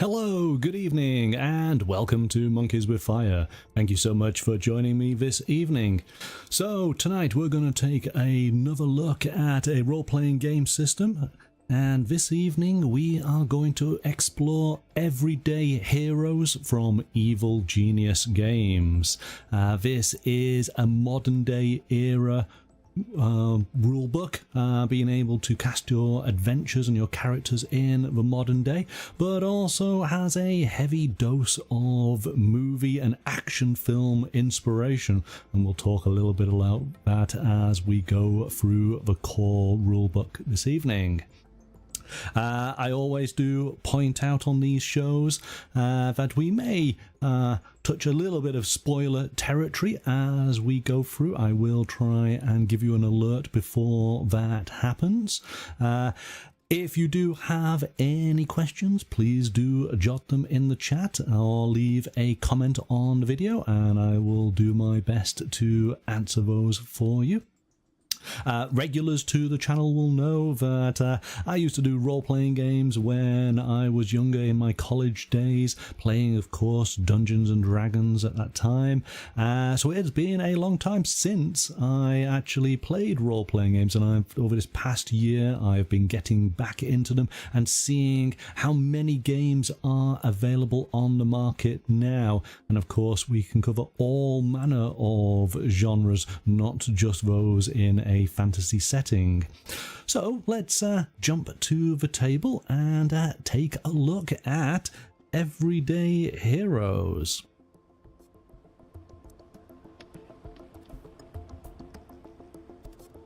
Hello, good evening, and welcome to Monkeys with Fire. Thank you so much for joining me this evening. So tonight we're going to take another look at a role-playing game system, and this evening we are going to explore Everyday Heroes from Evil Genius Games. This is a modern-day era rulebook, being able to cast your adventures and your characters in the modern day, but also has a heavy dose of movie and action film inspiration, and we'll talk a little bit about that as we go through the core rulebook this evening. I always do point out on these shows that we may touch a little bit of spoiler territory as we go through. I will try and give you an alert before that happens. If you do have any questions, please do jot them in the chat or leave a comment on the video, and I will do my best to answer those for you. Regulars to the channel will know that I used to do role-playing games when I was younger in my college days, playing, of course, Dungeons and Dragons at that time. So it's been a long time since I actually played role-playing games, and over this past year I've been getting back into them and seeing how many games are available on the market now. And of course we can cover all manner of genres, not just those in a fantasy setting. So let's jump to the table and take a look at Everyday Heroes.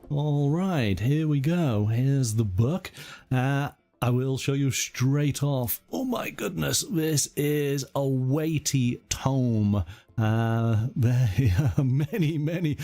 All right, here we go. Here's the book. I will show you straight off. Oh my goodness, this is a weighty tome. There are many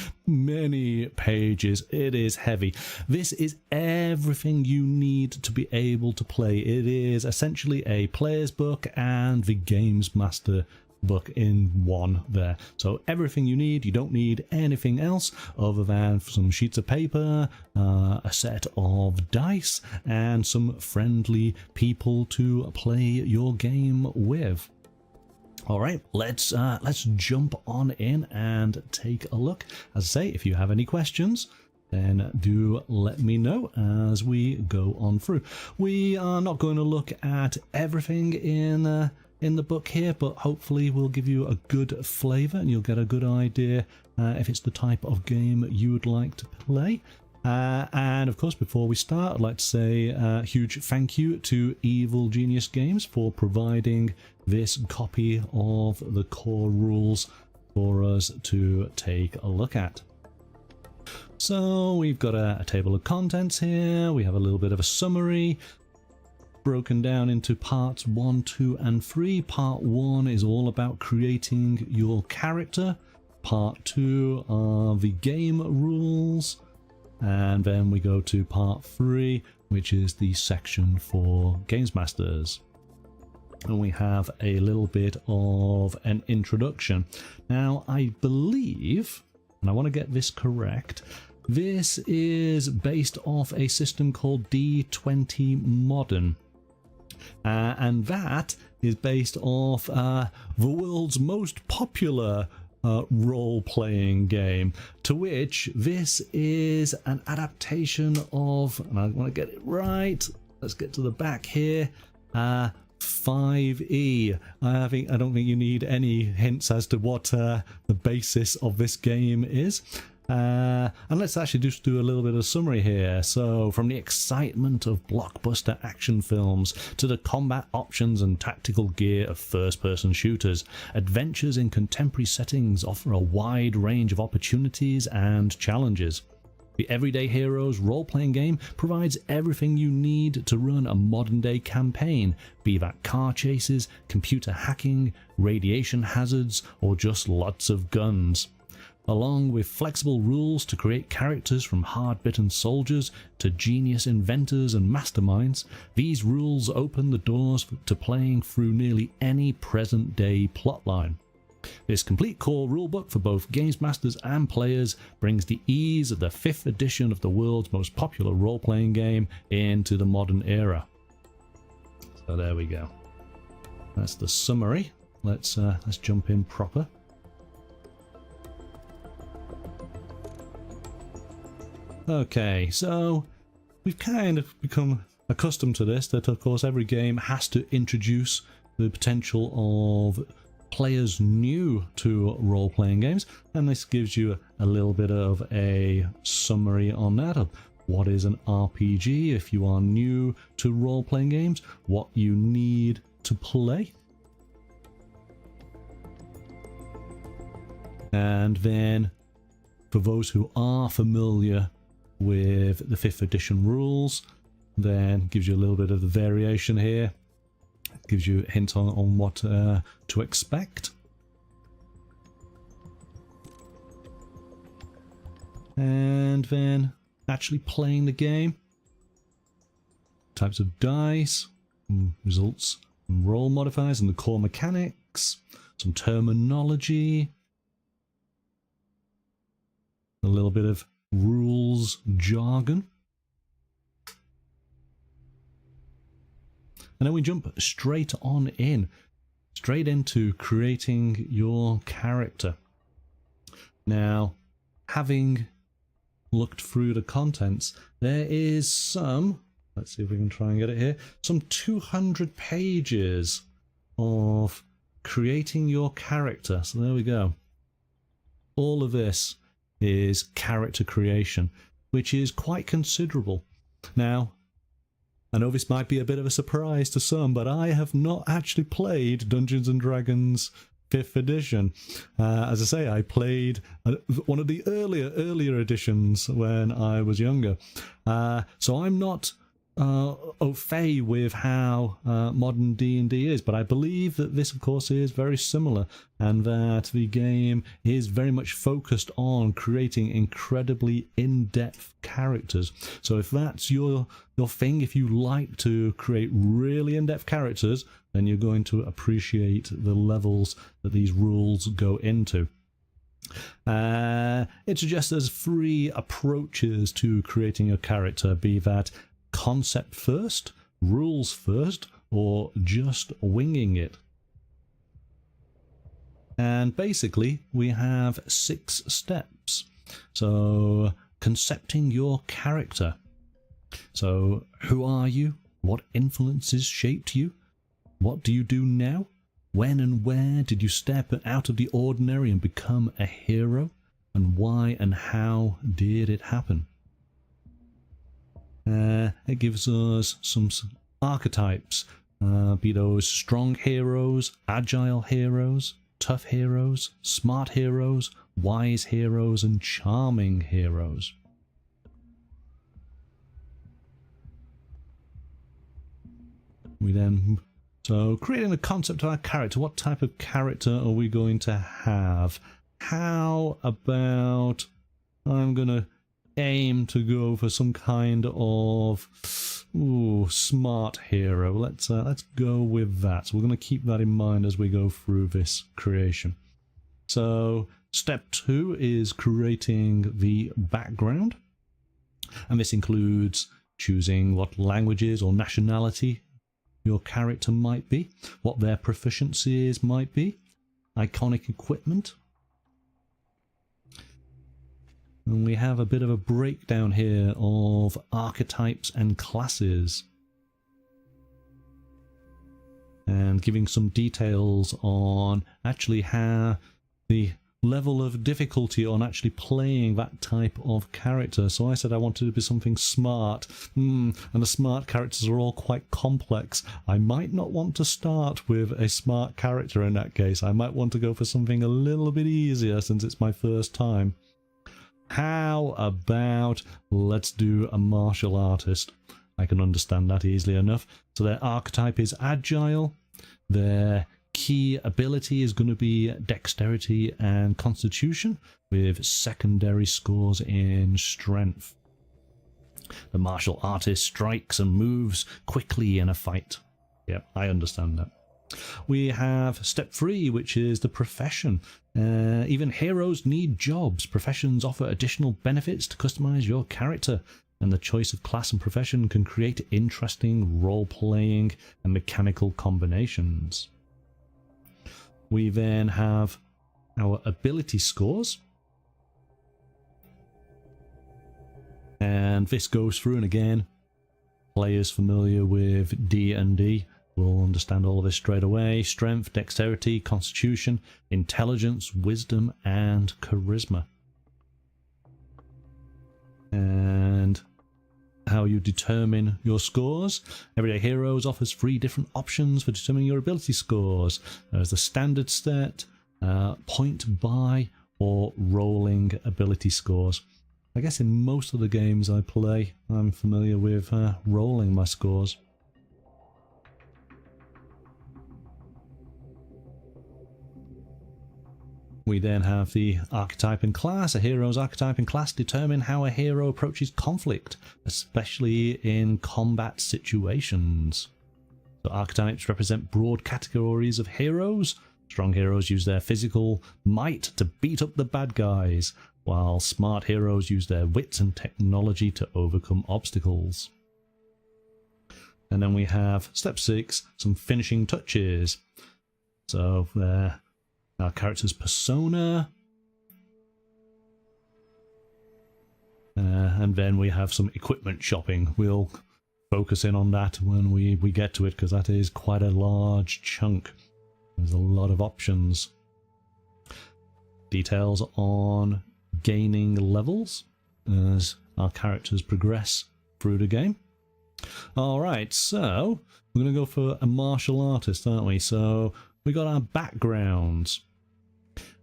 pages. It is heavy. This is everything you need to be able to play. It is essentially a player's book and the games master book in one there. So everything you need. You don't need anything else other than some sheets of paper, a set of dice, and some friendly people to play your game with. All right, let's jump on in and take a look. As I say, if you have any questions, then do let me know as we go on through. We are not going to look at everything in the book here, but hopefully we'll give you a good flavour and you'll get a good idea if it's the type of game you would like to play. And of course, before we start, I'd like to say a huge thank you to Evil Genius Games for providing this copy of the core rules for us to take a look at. So we've got a table of contents here. We have a little bit of a summary broken down into parts 1, 2 and 3. Part 1 is all about creating your character. Part 2 are the game rules. And then we go to part 3, which is the section for Games Masters. And we have a little bit of an introduction. Now, I believe, and I want to get this correct, this is based off a system called D20 Modern. And that is based off the world's most popular role-playing game, to which this is an adaptation of, and I want to get it right, let's get to the back here, 5e. I don't think you need any hints as to what the basis of this game is. And let's actually just do a little bit of summary here. So, from the excitement of blockbuster action films to the combat options and tactical gear of first-person shooters, adventures in contemporary settings offer a wide range of opportunities and challenges. The Everyday Heroes role-playing game provides everything you need to run a modern-day campaign, be that car chases, computer hacking, radiation hazards, or just lots of guns. Along with flexible rules to create characters from hard-bitten soldiers to genius inventors and masterminds, these rules open the doors to playing through nearly any present-day plotline. This complete core rulebook for both games masters and players brings the ease of the 5th edition of the world's most popular role-playing game into the modern era. So there we go. That's the summary. Let's jump in proper. Okay, so we've kind of become accustomed to this, that of course every game has to introduce the potential of players new to role-playing games, and this gives you a little bit of a summary on that of what is an RPG if you are new to role-playing games, what you need to play. And then for those who are familiar with the 5th edition rules, then gives you a little bit of the variation here, gives you a hint on what to expect. And then actually playing the game, types of dice, results, and roll modifiers, and the core mechanics, some terminology, a little bit of rules jargon. And then we jump straight into creating your character. Now, having looked through the contents, there is some, let's see if we can try and get it here, some 200 pages of creating your character. So there we go. All of this is character creation, which is quite considerable. Now, I know this might be a bit of a surprise to some, but I have not actually played Dungeons & Dragons 5th edition. As I say, I played one of the earlier editions when I was younger. So I'm not au fait with how modern D&D is, but I believe that this, of course, is very similar, and that the game is very much focused on creating incredibly in-depth characters. So if that's your thing, if you like to create really in-depth characters, then you're going to appreciate the levels that these rules go into. It suggests there's 3 approaches to creating a character, be that concept first, rules first, or just winging it. And basically we have 6 steps. So concepting your character. So who are you? What influences shaped you? What do you do now? When and where did you step out of the ordinary and become a hero? And why and how did it happen? It gives us some archetypes, be those strong heroes, agile heroes, tough heroes, smart heroes, wise heroes, and charming heroes. So creating the concept of our character, what type of character are we going to have? How about, I'm going to aim to go for some kind of smart hero. Let's go with that. So we're going to keep that in mind as we go through this creation. So step 2 is creating the background, and this includes choosing what languages or nationality your character might be, what their proficiencies might be, iconic equipment. And we have a bit of a breakdown here of archetypes and classes, and giving some details on actually how the level of difficulty on actually playing that type of character. So I said I wanted to be something smart, and the smart characters are all quite complex. I might not want to start with a smart character in that case. I might want to go for something a little bit easier since it's my first time. How about let's do a martial artist? I can understand that easily enough. So their archetype is agile. Their key ability is going to be dexterity and constitution, with secondary scores in strength. The martial artist strikes and moves quickly in a fight. Yep, I understand that. We have step 3, which is the profession. Even heroes need jobs. Professions offer additional benefits to customize your character, and the choice of class and profession can create interesting role-playing and mechanical combinations. We then have our ability scores. And this goes through, and again, players familiar with D&D will understand all of this straight away. Strength, dexterity, constitution, intelligence, wisdom, and charisma. And how you determine your scores. Everyday Heroes offers 3 different options for determining your ability scores. There's the standard set, point buy, or rolling ability scores. I guess in most of the games I play, I'm familiar with rolling my scores. We then have the archetype and class. A hero's archetype and class determine how a hero approaches conflict, especially in combat situations. So archetypes represent broad categories of heroes. Strong heroes use their physical might to beat up the bad guys, while smart heroes use their wits and technology to overcome obstacles. And then we have step 6, some finishing touches. So our character's persona, and then we have some equipment shopping. We'll focus in on that when we get to it, because that is quite a large chunk. There's a lot of options. Details on gaining levels as our characters progress through the game. Alright, so we're going to go for a martial artist, aren't we? So we got our backgrounds.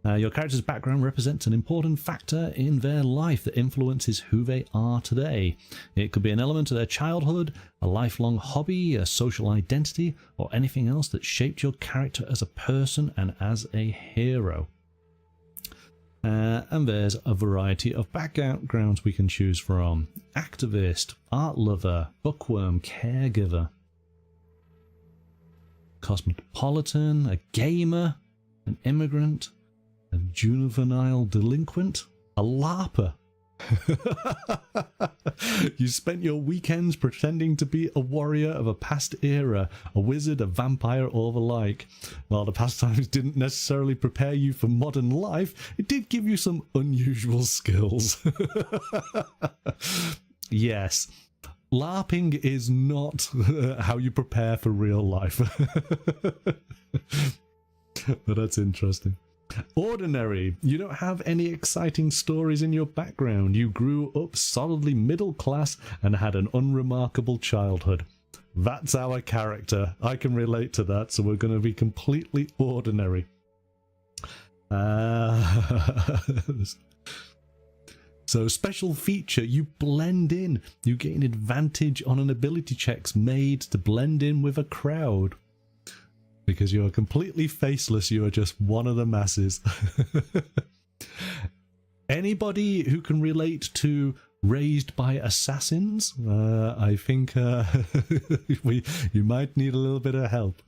Your character's background represents an important factor in their life that influences who they are today. It could be an element of their childhood, a lifelong hobby, a social identity, or anything else that shaped your character as a person and as a hero. And there's a variety of backgrounds we can choose from. Activist, art lover, bookworm, caregiver, cosmopolitan, a gamer, an immigrant, a juvenile delinquent, a LARPer. You spent your weekends pretending to be a warrior of a past era, a wizard, a vampire, or the like. While the pastimes didn't necessarily prepare you for modern life, it did give you some unusual skills. Yes, LARPing is not how you prepare for real life. But that's interesting. Ordinary. You don't have any exciting stories in your background. You grew up solidly middle class and had an unremarkable childhood. That's our character. I can relate to that, so we're going to be completely ordinary. So special feature, you blend in. You gain advantage on an ability checks made to blend in with a crowd. Because you are completely faceless, you are just one of the masses. Anybody who can relate to Raised by Assassins, I think you might need a little bit of help.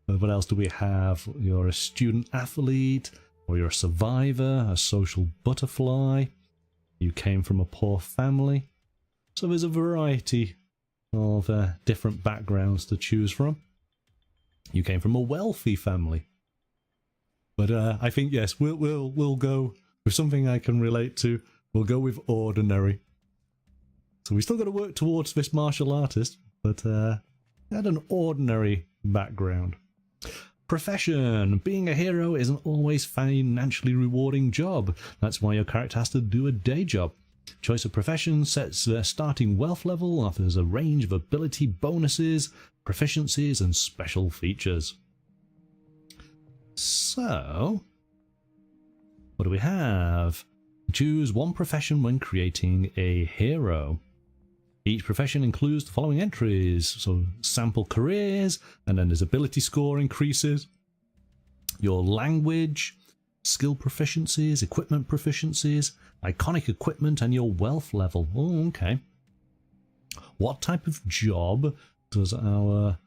What else do we have? You're a student athlete, or you're a survivor, a social butterfly. You came from a poor family. So there's a variety of different backgrounds to choose from. You came from a wealthy family. But I think, yes, we'll go with something I can relate to. We'll go with ordinary. So we still got to work towards this martial artist, but had an ordinary background. Profession. Being a hero isn't always a financially rewarding job. That's why your character has to do a day job. Choice of profession sets their starting wealth level, offers a range of ability bonuses, proficiencies, and special features. So, what do we have? Choose one profession when creating a hero. Each profession includes the following entries. So, sample careers, and then there's ability score increases. Your language, skill proficiencies, equipment proficiencies, iconic equipment, and your wealth level. Oh, okay. What type of job does our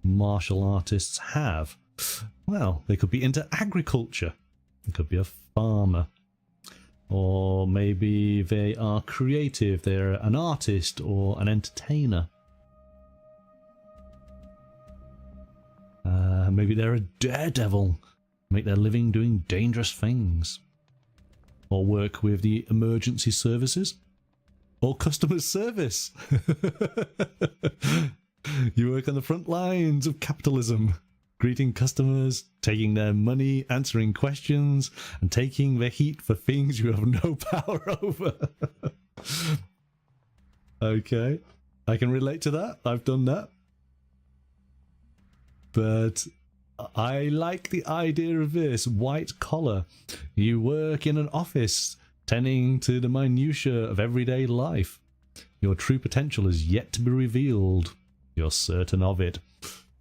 martial artists have? Well, they could be into agriculture. They could be a farmer. Or maybe they are creative. They're an artist or an entertainer. Maybe they're a daredevil. make their living doing dangerous things, or work with the emergency services, or customer service. You work on the front lines of capitalism, greeting customers, taking their money, answering questions, and taking the heat for things you have no power over. Okay, I can relate to that. I've done that. But I like the idea of this white collar. You work in an office, tending to the minutiae of everyday life. Your true potential is yet to be revealed. You're certain of it.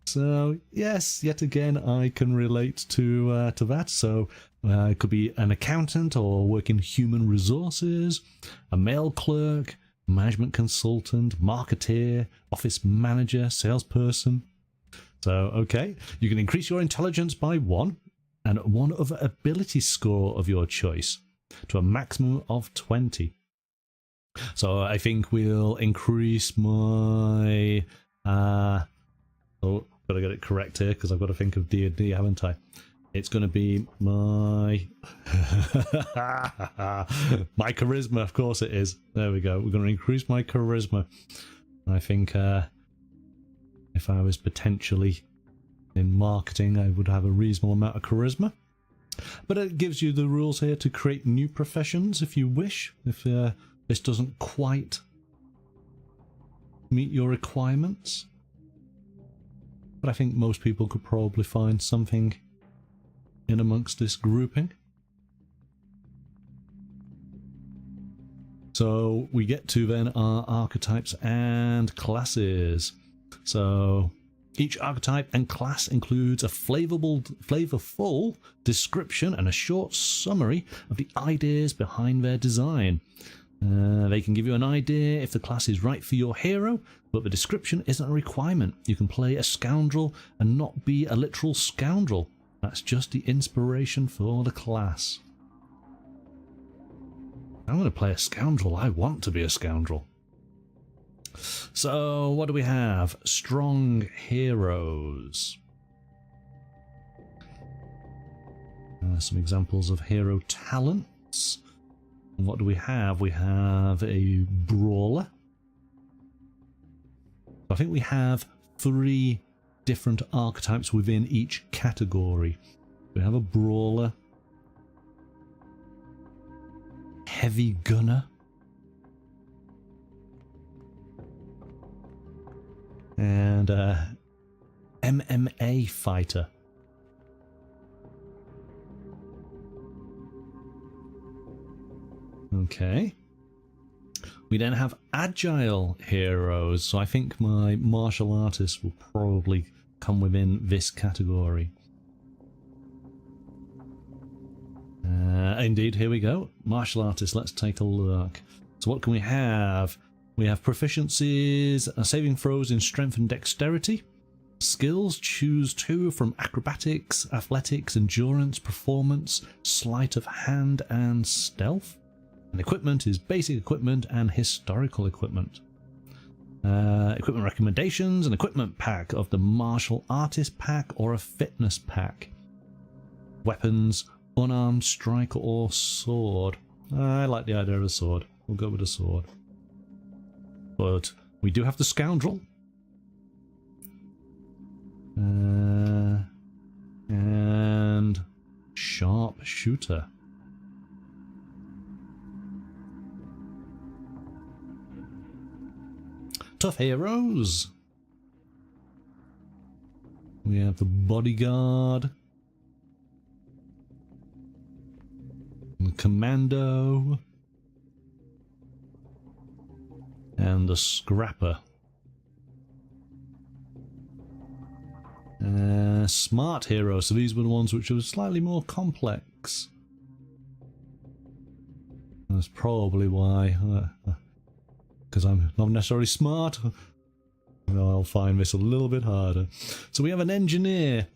So yes, yet again, I can relate to that. So it could be an accountant, or work in human resources, a mail clerk, management consultant, marketeer, office manager, salesperson. So, okay, you can increase your intelligence by 1 and 1 other ability score of your choice to a maximum of 20. So I think we'll increase my... gotta get it correct here because I've got to think of D&D, haven't I? It's going to be my... my charisma, of course it is. There we go. We're going to increase my charisma. I think... if I was potentially in marketing, I would have a reasonable amount of charisma. But it gives you the rules here to create new professions if you wish, if this doesn't quite meet your requirements. But I think most people could probably find something in amongst this grouping. So we get to then our archetypes and classes. So each archetype and class includes a flavorful description and a short summary of the ideas behind their design. They can give you an idea if the class is right for your hero, but the description isn't a requirement. You can play a scoundrel and not be a literal scoundrel. That's just the inspiration for the class. I'm going to play a scoundrel. I want to be a scoundrel. So, what do we have? Strong heroes. Some examples of hero talents. And what do we have? We have a brawler. I think we have 3 different archetypes within each category. We have a brawler, heavy gunner, and MMA fighter. Okay. We then have agile heroes, so I think my martial artist will probably come within this category. Indeed, here we go. Martial artist, let's take a look. So what can we have? We have proficiencies, saving throws in strength and dexterity. Skills, choose 2 from acrobatics, athletics, endurance, performance, sleight of hand, and stealth. And equipment is basic equipment and historical equipment. Equipment recommendations, an equipment pack of the martial artist pack or a fitness pack. Weapons, unarmed strike or sword. I like the idea of a sword. We'll go with a sword. But we do have the scoundrel. And sharp shooter. Tough heroes. We have the bodyguard. The commando. And the scrapper. Smart heroes. So these were the ones which were slightly more complex. That's probably why. Because I'm not necessarily smart. I'll find this a little bit harder. So we have an engineer.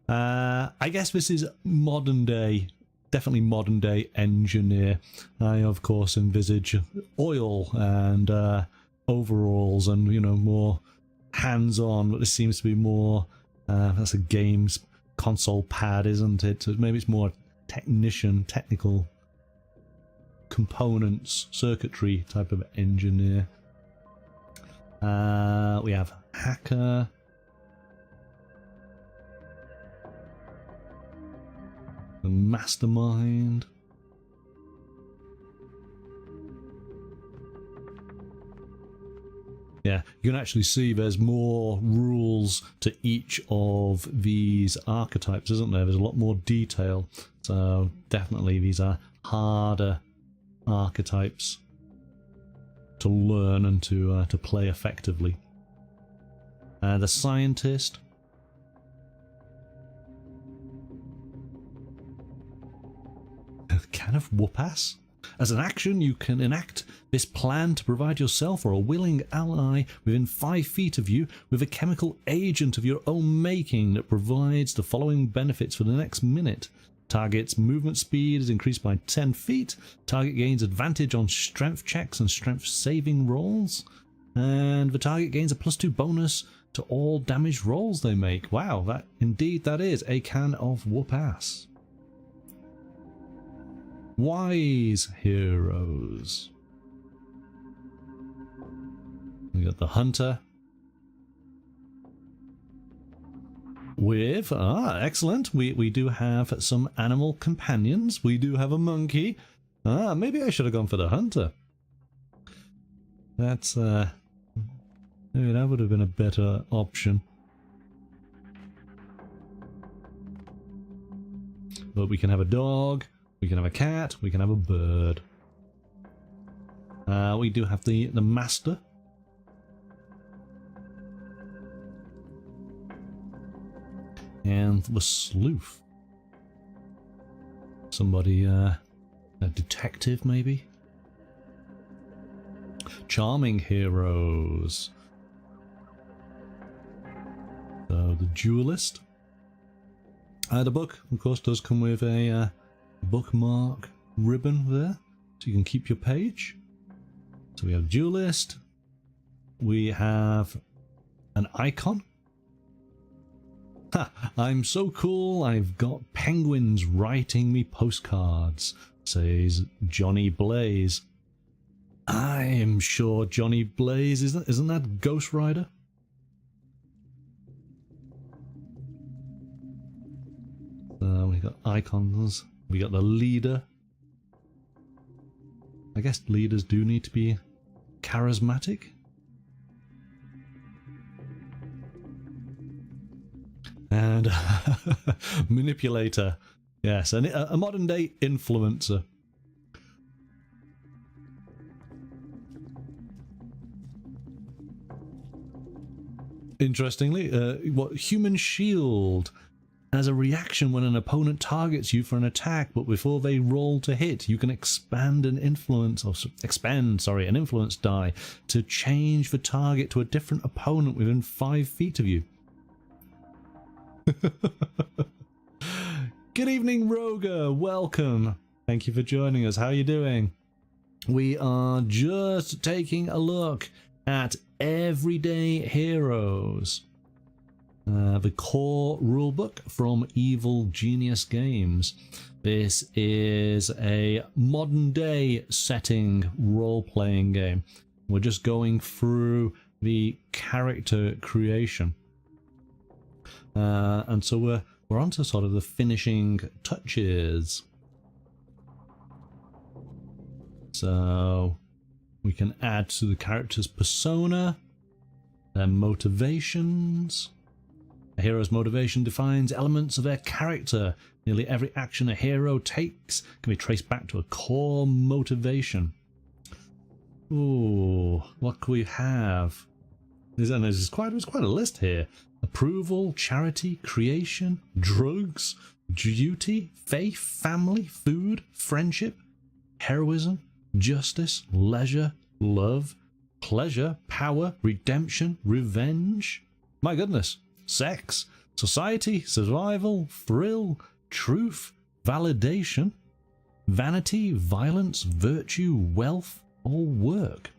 I guess this is modern day. Definitely modern day engineer. I of course envisage oil and overalls and, you know, more hands-on, but this seems to be more that's a games console pad, isn't it? So maybe it's more technical components, circuitry type of engineer. We have hacker. The mastermind. Yeah, you can actually see there's more rules to each of these archetypes, isn't there? There's a lot more detail. So definitely these are harder archetypes to learn and to play effectively. The scientist. A can of whoop-ass. As an action, you can enact this plan to provide yourself or a willing ally within 5 feet of you with a chemical agent of your own making that provides the following benefits for the next minute. Target's movement speed is increased by 10 feet. Target gains advantage on strength checks and strength saving rolls. And the target gains a +2 bonus to all damage rolls they make. Wow, that is a can of whoop-ass. Wise heroes. We got the hunter. With, excellent, we do have some animal companions. We do have a monkey. Maybe I should have gone for the hunter. That's, maybe that would have been a better option. But we can have a dog. We can have a cat, we can have a bird. We do have the master. And the sleuth. Somebody, a detective maybe? Charming heroes. So the duelist. The book, of course, does come with a bookmark ribbon there, so you can keep your page. So we have duelist. We have an icon. Ha! I'm so cool, I've got penguins writing me postcards, says Johnny Blaze. I'm sure Johnny Blaze, isn't that Ghost Rider? We got icons. We got the leader. I guess leaders do need to be charismatic. And manipulator. Yes, and a modern day influencer. Interestingly, human shield. As a reaction when an opponent targets you for an attack, but before they roll to hit, you can expend an influence die to change the target to a different opponent within 5 feet of you. Good evening, Roger. Welcome. Thank you for joining us. How are you doing? We are just taking a look at everyday heroes. The core rulebook from Evil Genius Games. This is a modern day setting role-playing game. We're just going through the character creation. And so we're on to sort of the finishing touches. So we can add to the character's persona, their motivations. A hero's motivation defines elements of their character. Nearly every action a hero takes can be traced back to a core motivation. Ooh, what can we have? There's quite a list here. Approval, charity, creation, drugs, duty, faith, family, food, friendship, heroism, justice, leisure, love, pleasure, power, redemption, revenge. My goodness. Sex, society, survival, thrill, truth, validation, vanity, violence, virtue, wealth, or work.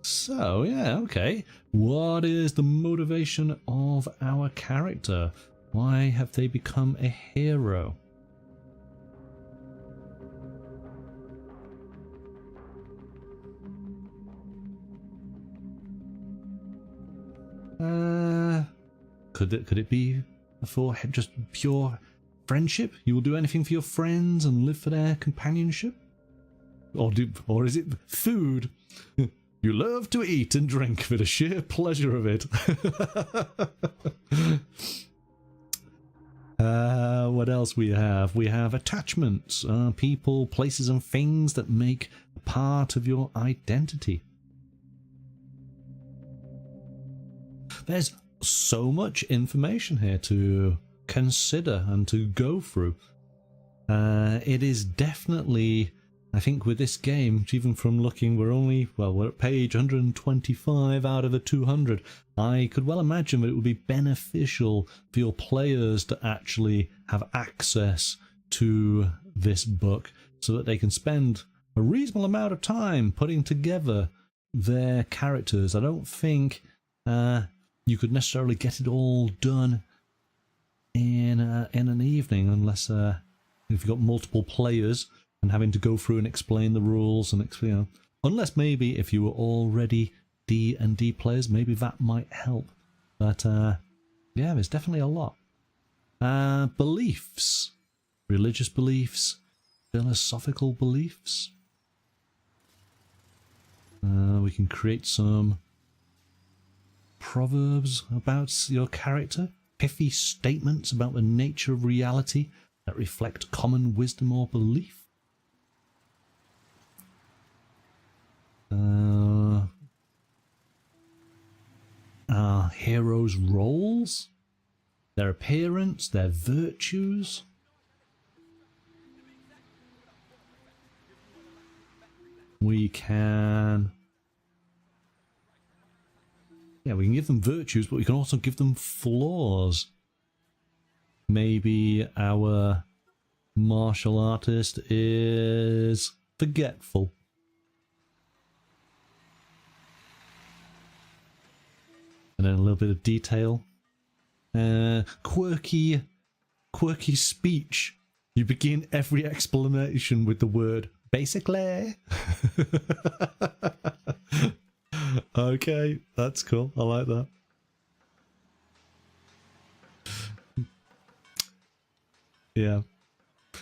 So, yeah, okay. What is the motivation of our character? Why have they become a hero? Could it be for just pure friendship? You will do anything for your friends and live for their companionship? Or is it food? You love to eat and drink for the sheer pleasure of it. What else we have? We have attachments, people, places and things that make part of your identity. There's so much information here to consider and to go through. It is definitely, I think with this game, even from looking, we're at page 125 out of the 200. I could well imagine that it would be beneficial for your players to actually have access to this book so that they can spend a reasonable amount of time putting together their characters. I don't think you could necessarily get it all done in an evening unless if you've got multiple players and having to go through and explain the rules and unless maybe if you were already D&D players, maybe that might help. But yeah, there's definitely a lot. Beliefs, religious beliefs, philosophical beliefs. We can create some proverbs about your character, pithy statements about the nature of reality that reflect common wisdom or belief. Our heroes' roles, their appearance, their virtues. We can give them virtues, but we can also give them flaws. Maybe our martial artist is forgetful. And then a little bit of detail. Quirky speech. You begin every explanation with the word basically. Okay, that's cool. I like that. Yeah.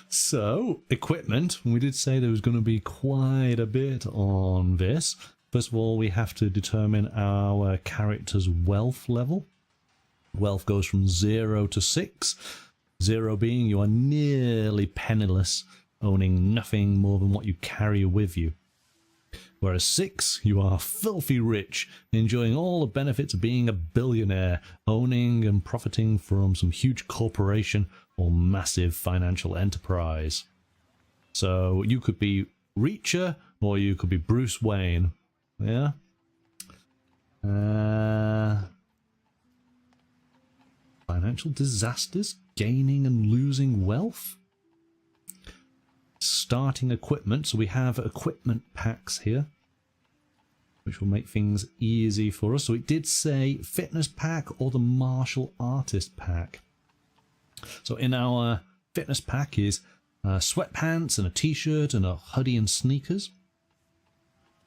So, equipment. We did say there was going to be quite a bit on this. First of all, we have to determine our character's wealth level. Wealth goes from 0 to 6. 0 being you are nearly penniless, owning nothing more than what you carry with you. Whereas 6, you are filthy rich, enjoying all the benefits of being a billionaire, owning and profiting from some huge corporation or massive financial enterprise. So you could be Reacher or you could be Bruce Wayne. Yeah? Financial disasters, gaining and losing wealth. Starting equipment, so we have equipment packs here, which will make things easy for us. So it did say fitness pack or the martial artist pack. So in our fitness pack is sweatpants and a t-shirt and a hoodie and sneakers.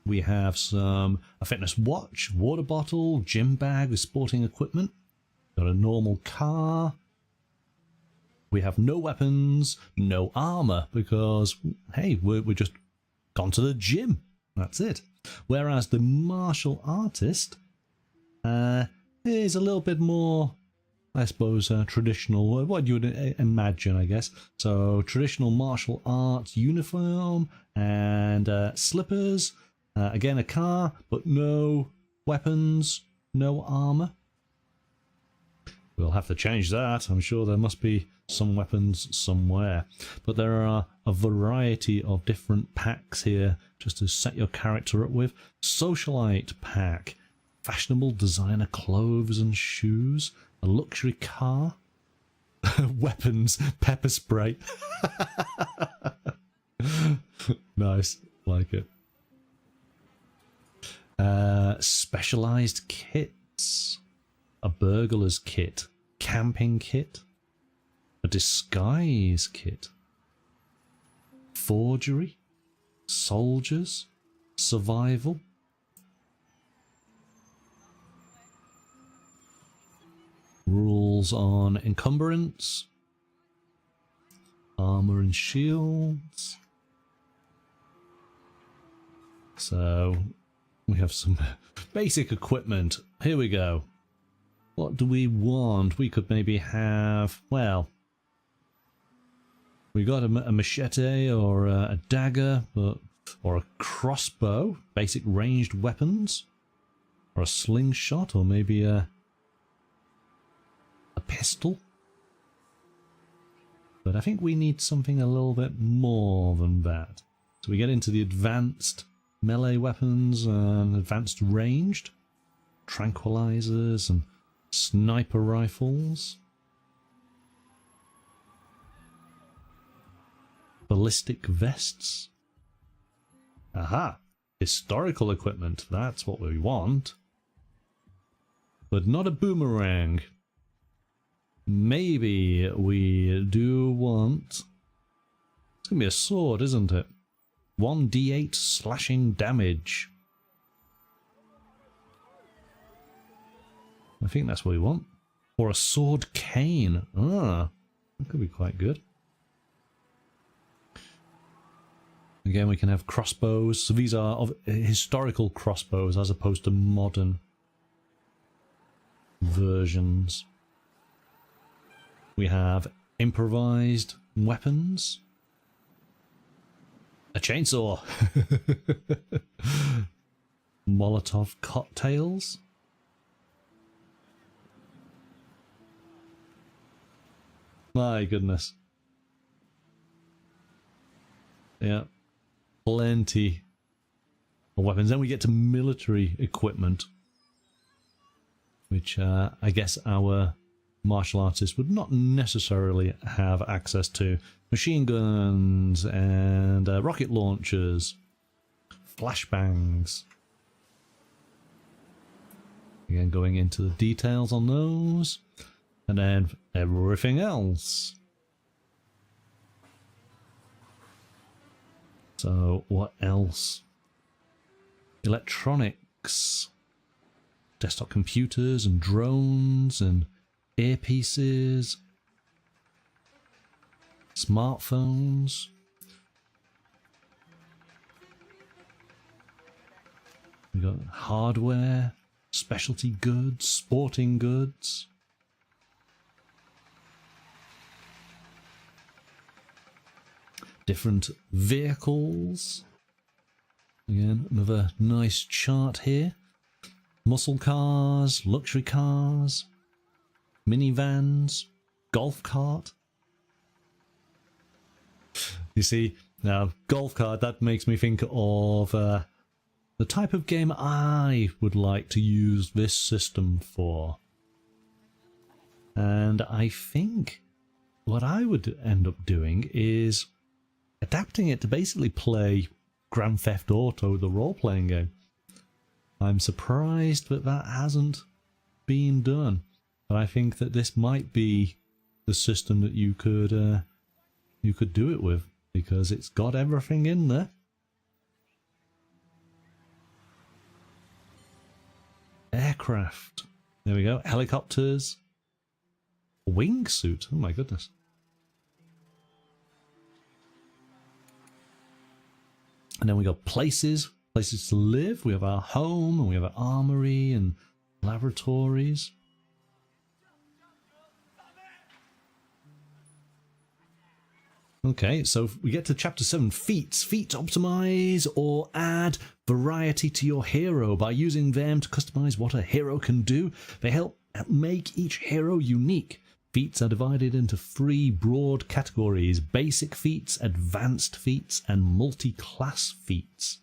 We have a fitness watch, water bottle, gym bag with sporting equipment. Got a normal car. We have no weapons, no armor, because, hey, we're just gone to the gym. That's it. Whereas the martial artist is a little bit more, I suppose, traditional, what you would imagine, I guess. So traditional martial arts uniform and slippers. Again, a car, but no weapons, no armor. We'll have to change that. I'm sure there must be some weapons somewhere. But there are a variety of different packs here just to set your character up with. Socialite pack, fashionable designer clothes and shoes, a luxury car, weapons, pepper spray. Nice, like it. Specialized kits. A burglar's kit, camping kit, A disguise kit. Forgery. Soldiers. Survival. Rules on encumbrance. Armor and shields. So we have some basic equipment. Here we go. What do we want? We could maybe have, well, we got a machete or a dagger, or a crossbow, basic ranged weapons, or a slingshot, or maybe a pistol. But I think we need something a little bit more than that. So we get into the advanced melee weapons and advanced ranged, tranquilizers and sniper rifles, ballistic vests. Aha! Historical equipment, that's what we want. But not a boomerang. Maybe we do want... It's going to be a sword, isn't it? 1d8 slashing damage. I think that's what we want. Or a sword cane. Ah, that could be quite good. Again, we can have crossbows. So these are of historical crossbows as opposed to modern versions. We have improvised weapons. A chainsaw. Molotov cocktails. My goodness. Yeah. Plenty of weapons. Then we get to military equipment, which I guess our martial artists would not necessarily have access to. Machine guns and rocket launchers, flashbangs. Again, going into the details on those, and then everything else. So what else? Electronics, desktop computers and drones and earpieces, smartphones. We got hardware, specialty goods, sporting goods. Different vehicles. Again, another nice chart here. Muscle cars, luxury cars, minivans, golf cart. You see, now golf cart, that makes me think of the type of game I would like to use this system for. And I think what I would end up doing is adapting it to basically play Grand Theft Auto, the role-playing game. I'm surprised that that hasn't been done. But I think that this might be the system that you could do it with, because it's got everything in there. Aircraft. There we go. Helicopters. Wingsuit. Oh my goodness. And then we got places to live. We have our home, and we have an armory and laboratories. Okay, so we get to chapter 7, feats. Feats optimize or add variety to your hero. By using them to customize what a hero can do, they help make each hero unique. Feats are divided into 3 broad categories: basic feats, advanced feats, and multi-class feats.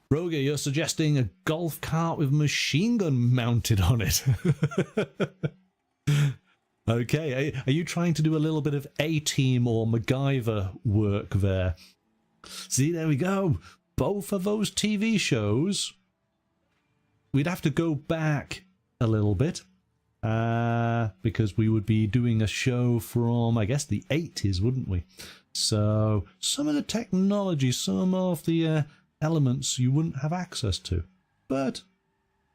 Roger, you're suggesting a golf cart with a machine gun mounted on it. Okay, are you trying to do a little bit of A-Team or MacGyver work there? See, there we go. Both of those TV shows. We'd have to go back a little bit because we would be doing a show from, I guess, the 80s, wouldn't we? So some of the technology, some of the elements you wouldn't have access to. But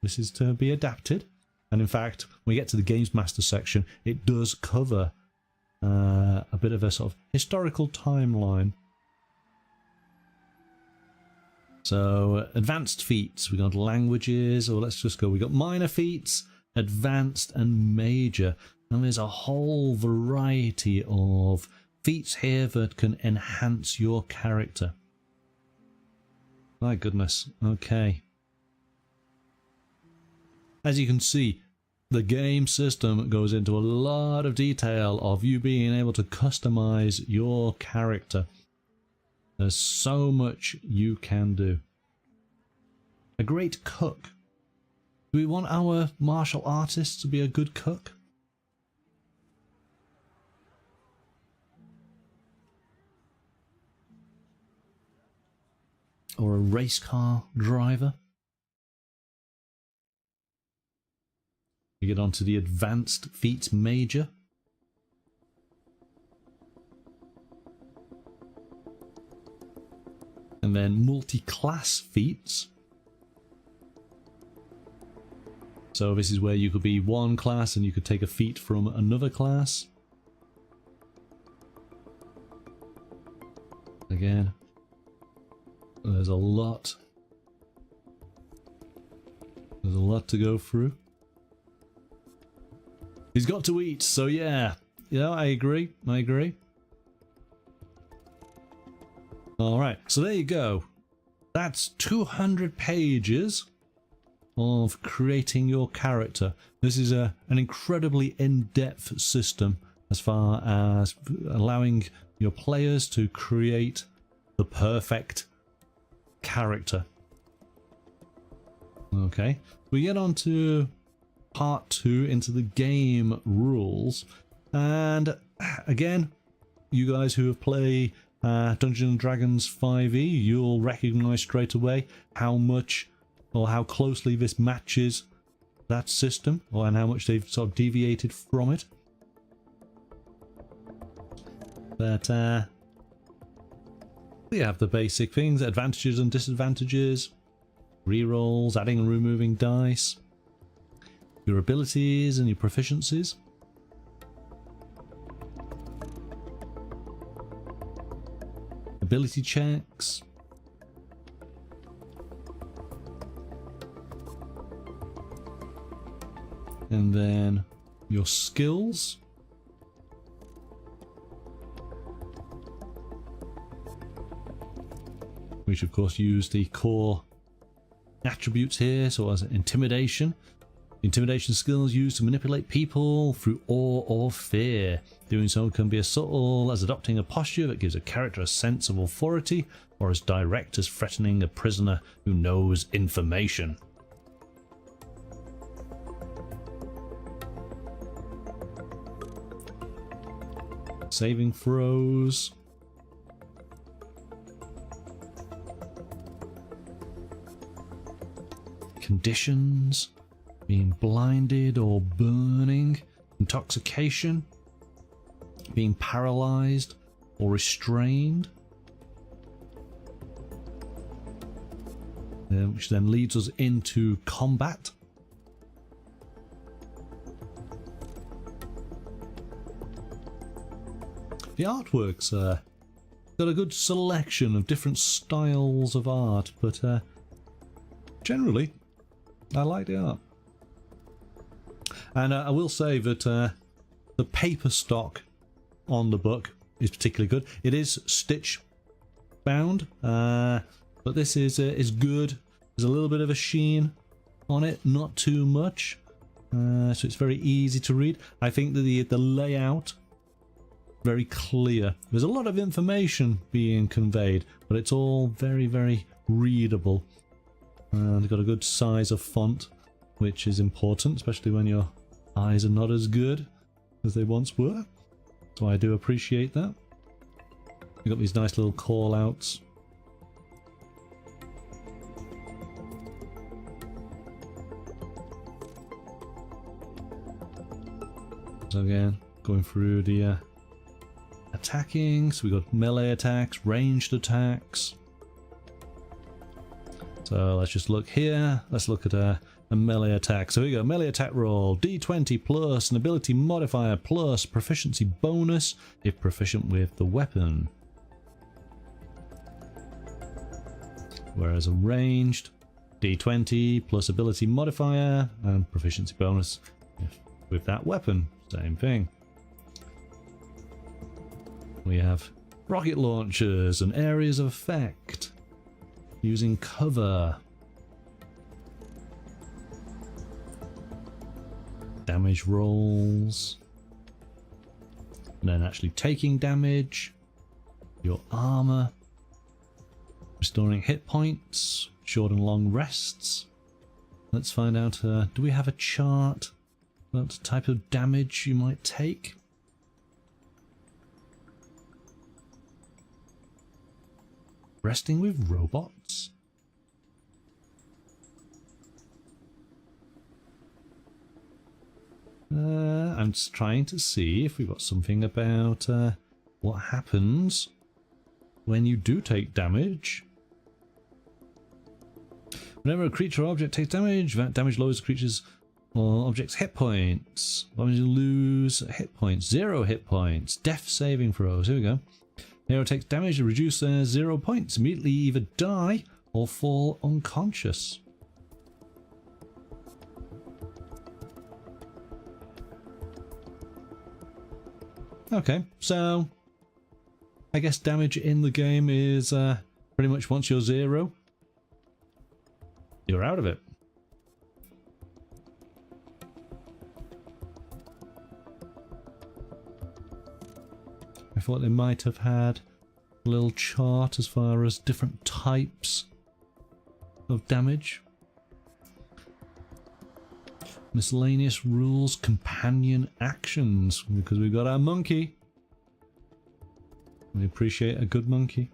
this is to be adapted. And in fact, when we get to the Games Master section, it does cover a bit of a sort of historical timeline. So advanced feats, we got languages, or let's just go, we got minor feats, advanced and major. And there's a whole variety of feats here that can enhance your character. My goodness, okay. As you can see, the game system goes into a lot of detail of you being able to customize your character. There's so much you can do. A great cook. Do we want our martial artists to be a good cook? Or a race car driver? We get on to the advanced feats major. And then multi-class feats. So this is where you could be one class and you could take a feat from another class. Again, there's a lot. There's a lot to go through. He's got to eat, so yeah. Yeah, I agree. I agree. Alright, so there you go. That's 200 pages of creating your character. This is an incredibly in-depth system as far as allowing your players to create the perfect character. Okay, we get on to part 2 into the game rules, and again, you guys who have played Dungeons and Dragons 5e, you'll recognize straight away how much or how closely this matches that system, and how much they've sort of deviated from it. But we have the basic things: advantages and disadvantages, rerolls, adding and removing dice, your abilities and your proficiencies, ability checks, and then your skills, which of course use the core attributes here, so as intimidation. Intimidation skills used to manipulate people through awe or fear. Doing so can be as subtle as adopting a posture that gives a character a sense of authority, or as direct as threatening a prisoner who knows information. Saving throws. Conditions. Being blinded or burning. Intoxication. Being paralyzed or restrained. Which then leads us into combat. The artwork's got a good selection of different styles of art, but generally I like the art. And I will say that the paper stock on the book is particularly good. It is stitch bound, but this is good. There's a little bit of a sheen on it, not too much, so it's very easy to read. I think that the layout very clear. There's a lot of information being conveyed, but it's all very, very readable. And got a good size of font, which is important, especially when your eyes are not as good as they once were. So I do appreciate that. You've got these nice little call outs. So again, going through the attacking. So we got melee attacks, ranged attacks. So let's just look here. Let's look at a melee attack. So here we go, melee attack roll, D20 plus an ability modifier plus proficiency bonus if proficient with the weapon. Whereas a ranged, D20 plus ability modifier and proficiency bonus with that weapon. Same thing. We have rocket launchers and areas of effect. Using cover. Damage rolls. And then actually taking damage. Your armor. Restoring hit points. Short and long rests. Let's find out, do we have a chart about the type of damage you might take? Resting with robots? I'm just trying to see if we've got something about what happens when you do take damage. Whenever a creature or object takes damage, that damage lowers the creature's or object's hit points. When you lose hit points, 0 hit points. Death saving throws. Here we go. Hero takes damage to reduce their 0 points. Immediately either die or fall unconscious. Okay, so I guess damage in the game is pretty much once you're 0, you're out of it. I thought they might have had a little chart as far as different types of damage. Miscellaneous rules, companion actions, because we've got our monkey. We appreciate a good monkey.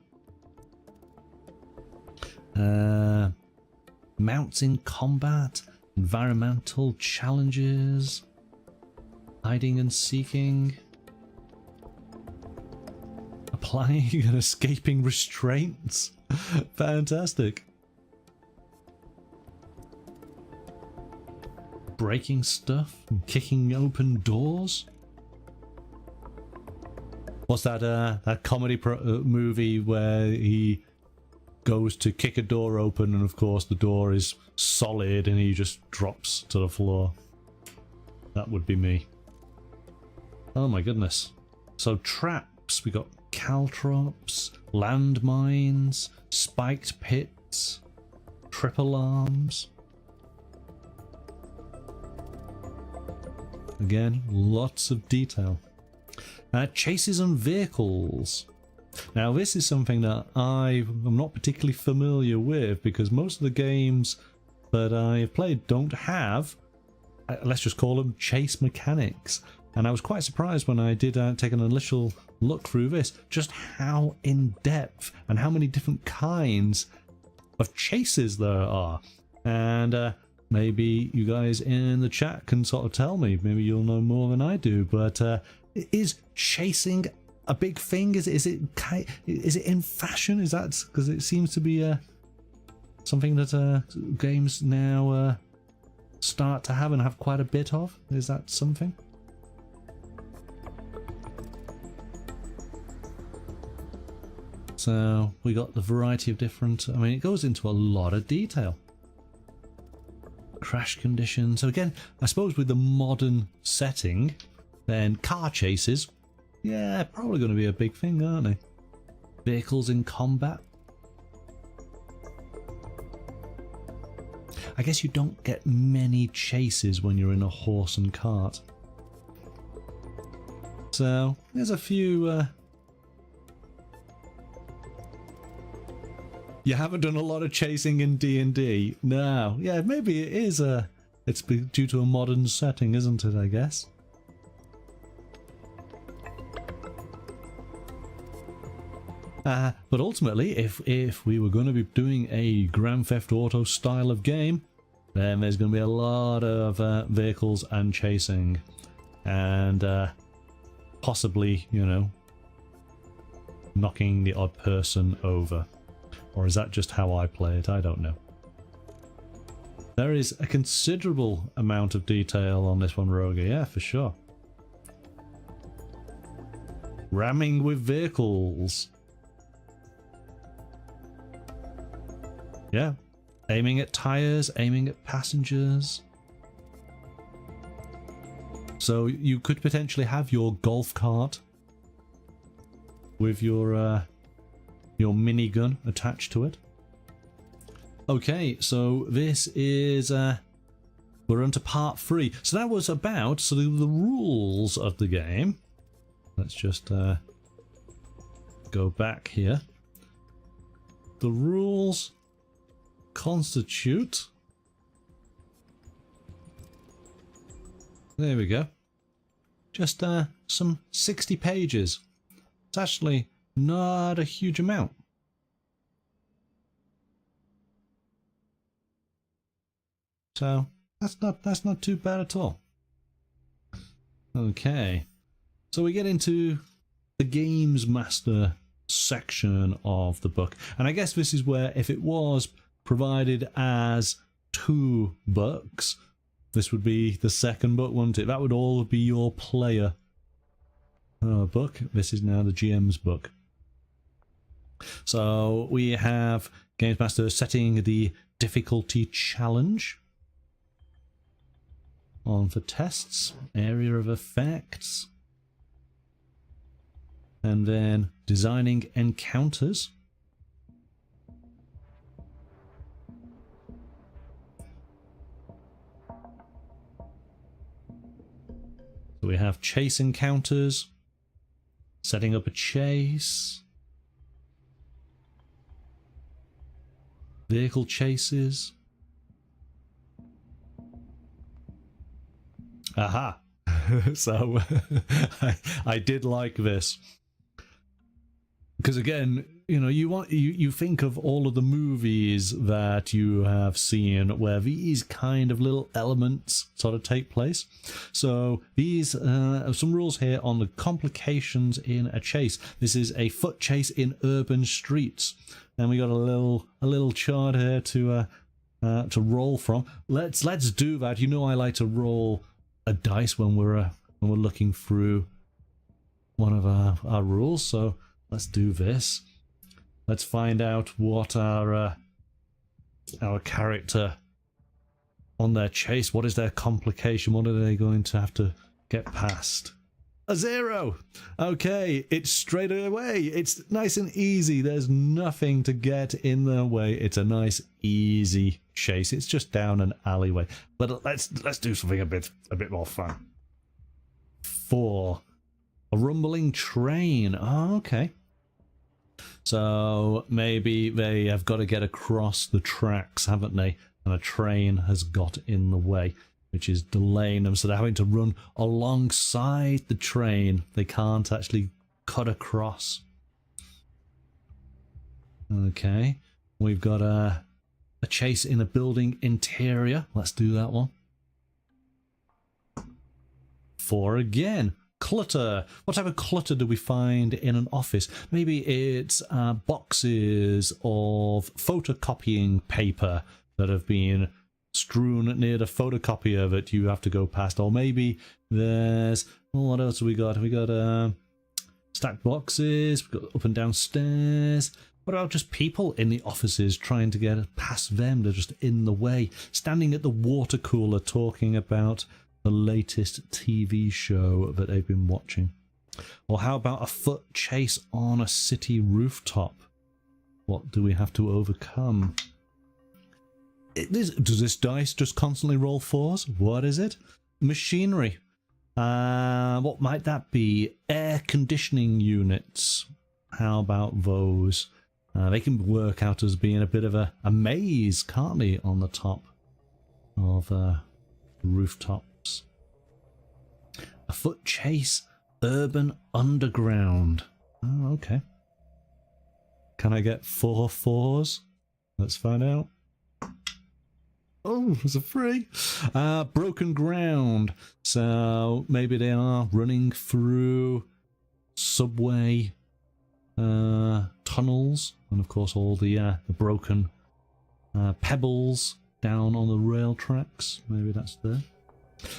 Mounts in combat, environmental challenges, hiding and seeking. Applying and escaping restraints. Fantastic. Breaking stuff and kicking open doors. What's that that comedy movie where he goes to kick a door open and of course the door is solid and he just drops to the floor? That would be me. Oh my goodness. So traps, we got caltrops, landmines, spiked pits, trip alarms. Again, lots of detail. Chases on vehicles. Now this is something that I'm not particularly familiar with because most of the games that I've played don't have, let's just call them chase mechanics. And I was quite surprised when I did take an initial look through this, just how in-depth and how many different kinds of chases there are. And maybe you guys in the chat can sort of tell me, maybe you'll know more than I do, but is chasing a big thing? Is it in fashion? Is that because it seems to be something that games now start to have and have quite a bit of? Is that something? So we got the variety of different, I mean, it goes into a lot of detail. Crash conditions. So again, I suppose with the modern setting, then car chases, yeah, probably going to be a big thing, aren't they? Vehicles in combat. I guess you don't get many chases when you're in a horse and cart. So there's a few. You haven't done a lot of chasing in D&D. No, yeah, maybe it is it's due to a modern setting, isn't it? I guess. But ultimately, if we were going to be doing a Grand Theft Auto style of game, then there's going to be a lot of vehicles and chasing. and possibly, you know, knocking the odd person over. Or is that just how I play it? I don't know. There is a considerable amount of detail on this one, Roger. Yeah, for sure. Ramming with vehicles. Yeah. Aiming at tires, aiming at passengers. So you could potentially have your golf cart with your minigun attached to it. Okay, so this is we're on to part 3. So that was about the rules of the game. Let's just go back here. The rules constitute, there we go, just some 60 pages. It's actually not a huge amount. So that's not too bad at all. Okay, so we get into the Games Master section of the book, and I guess this is where, if it was provided as 2 books, this would be the second book, wouldn't it? That would all be your player book. This is now the GM's book. So we have Games Master setting the difficulty challenge. On for tests, area of effects, and then designing encounters. So we have chase encounters, setting up a chase, vehicle chases. Aha! So I did like this, because again, you know, you think of all of the movies that you have seen where these kind of little elements sort of take place. So these some rules here on the complications in a chase. This is a foot chase in urban streets, and we got a little chart here to roll from. Let's do that. You know, I like to roll a dice when we're looking through one of our rules, so let's do this. Let's find out what our character on their chase, what is their complication, what are they going to have to get past. A 0! Okay, it's straight away. It's nice and easy. There's nothing to get in their way. It's a nice, easy chase. It's just down an alleyway. But let's do something a bit more fun. 4. A rumbling train. Oh, okay. So maybe they have got to get across the tracks, haven't they? And a train has got in the way, which is delaying them, so they're having to run alongside the train. They can't actually cut across. Okay, we've got a chase in a building interior. Let's do that one. 4 again. Clutter. What type of clutter do we find in an office? Maybe it's boxes of photocopying paper that have been strewn near the photocopier that you have to go past. Or maybe there's, oh, what else have we got? We got stacked boxes, we've got up and down stairs. What about just people in the offices trying to get past them? They're just in the way, standing at the water cooler talking about the latest TV show that they've been watching. Or how about a foot chase on a city rooftop? What do we have to overcome? Does this dice just constantly roll 4s? What is it? Machinery. What might that be? Air conditioning units. How about those? They can work out as being a bit of a maze, can't they, on the top of rooftops. A foot chase, urban underground. Oh, okay. Can I get 4 4s? Let's find out. Oh, it's a free. Broken ground. So maybe they are running through subway tunnels, and of course all the broken pebbles down on the rail tracks. Maybe that's there.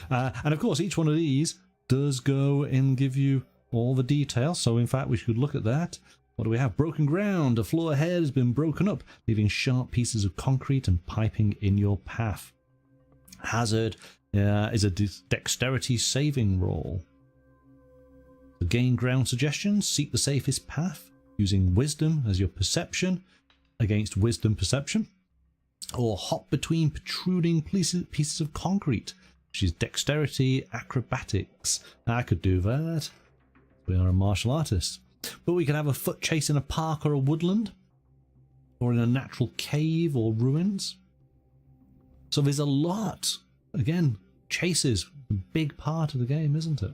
And of course each one of these does go and give you all the details. So in fact we should look at that. What do we have? Broken ground. The floor ahead has been broken up, leaving sharp pieces of concrete and piping in your path. Hazard is a dexterity saving roll. To gain ground suggestions, seek the safest path using wisdom as your perception against wisdom perception, or hop between protruding pieces of concrete, which is dexterity acrobatics. I could do that. We are a martial artist. But we can have a foot chase in a park or a woodland, or in a natural cave or ruins. So there's a lot. Again, chases, a big part of the game, isn't it?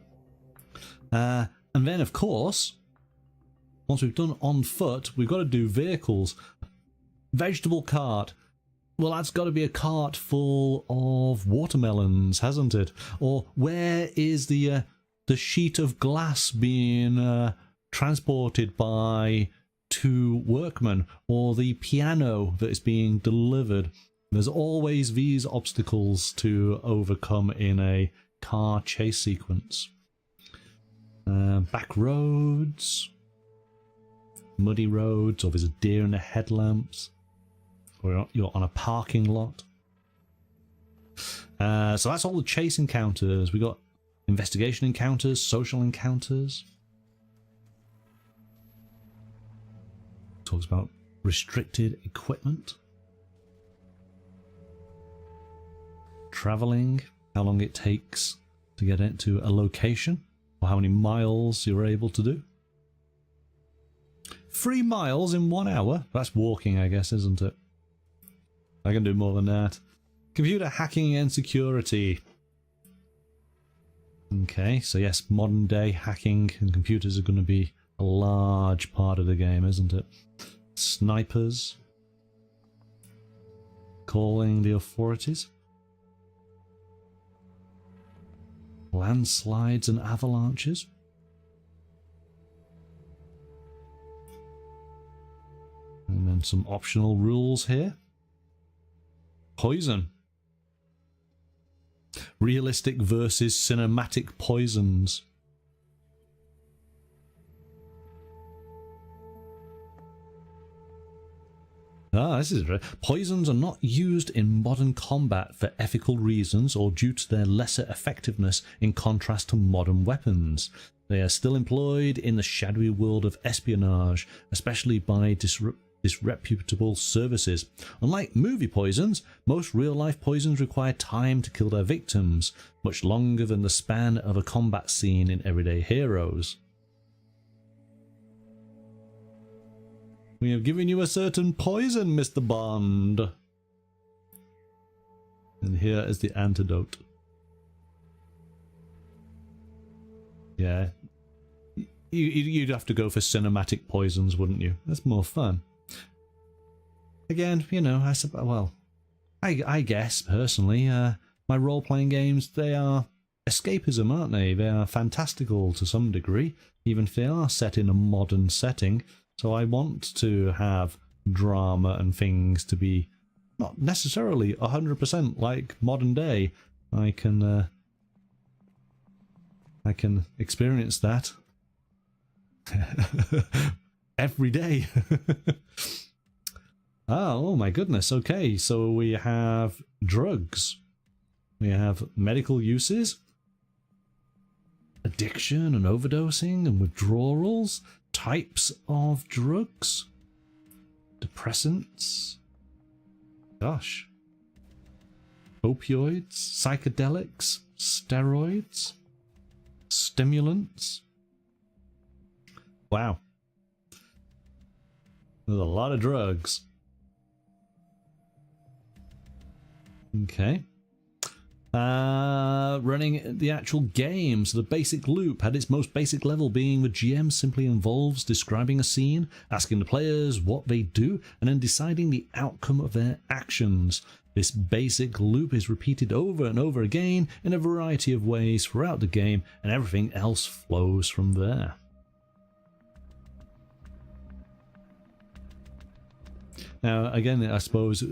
And then, of course, once we've done on foot, we've got to do vehicles. Vegetable cart. Well, that's got to be a cart full of watermelons, hasn't it? Or where is the sheet of glass being transported by 2 workmen, or the piano that is being delivered? There's always these obstacles to overcome in a car chase sequence. Back roads, muddy roads, or there's a deer in the headlamps, or you're on a parking lot. So that's all the chase encounters. We got investigation encounters, social encounters. Talks about restricted equipment. Traveling, how long it takes to get into a location, or how many miles you're able to do. 3 miles in 1 hour? That's walking, I guess, isn't it? I can do more than that. Computer hacking and security. Okay, so yes, modern day hacking and computers are going to be a large part of the game, isn't it? Snipers. Calling the authorities. Landslides and avalanches. And then some optional rules here. Poison. Realistic versus cinematic poisons. This is right. Poisons are not used in modern combat for ethical reasons or due to their lesser effectiveness in contrast to modern weapons. They are still employed in the shadowy world of espionage, especially by disreputable services. Unlike movie poisons, most real-life poisons require time to kill their victims, much longer than the span of a combat scene in Everyday Heroes. We have given you a certain poison, Mr. Bond. And here is the antidote. Yeah. You'd have to go for cinematic poisons, wouldn't you? That's more fun. Again, you know, I guess, personally, my role-playing games, they are escapism, aren't they? They are fantastical to some degree, even if they are set in a modern setting. So I want to have drama and things to be not necessarily 100% like modern day. I can experience that every day. Oh my goodness. Okay, so we have drugs. We have medical uses, addiction and overdosing and withdrawals, types of drugs, depressants, gosh, opioids, psychedelics, steroids, stimulants. Wow. There's a lot of drugs. Okay. Running the actual game, so the basic loop at its most basic level being the GM simply involves describing a scene, asking the players what they do, and then deciding the outcome of their actions. This basic loop is repeated over and over again in a variety of ways throughout the game, and everything else flows from there. Now, again, I suppose,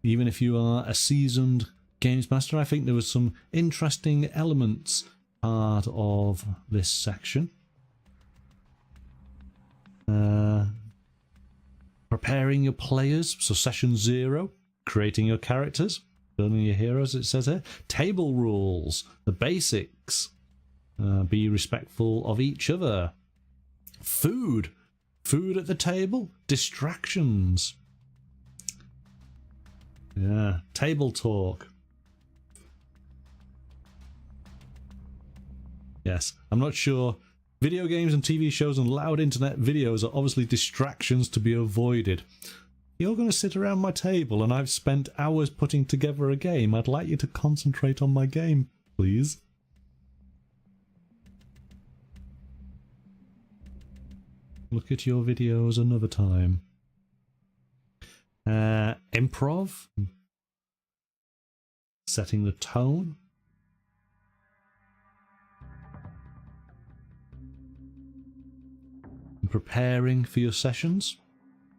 even if you are a seasoned Games Master, I think there was some interesting elements part of this section. Preparing your players, so session 0, creating your characters, building your heroes, it says here. Table rules, the basics, be respectful of each other. Food at the table, distractions. Yeah, table talk. Yes, I'm not sure. Video games and TV shows and loud internet videos are obviously distractions to be avoided. You're going to sit around my table and I've spent hours putting together a game. I'd like you to concentrate on my game, please. Look at your videos another time. Improv. Setting the tone. Preparing for your sessions.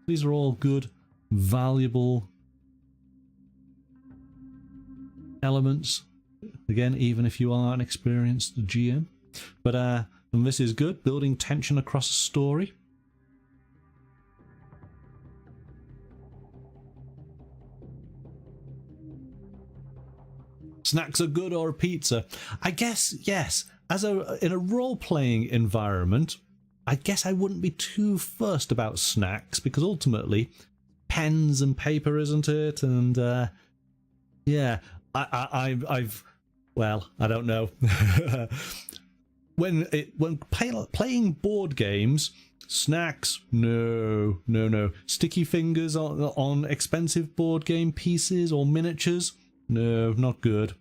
These are all good, valuable elements. Again, even if you are an experienced GM. But and this is good, building tension across a story. Snacks are good, or a pizza? I guess yes. In a role-playing environment, I guess I wouldn't be too fussed about snacks, because ultimately, pens and paper, isn't it? And yeah, well, I don't know. when playing board games, snacks, no. Sticky fingers on expensive board game pieces or miniatures, no, not good.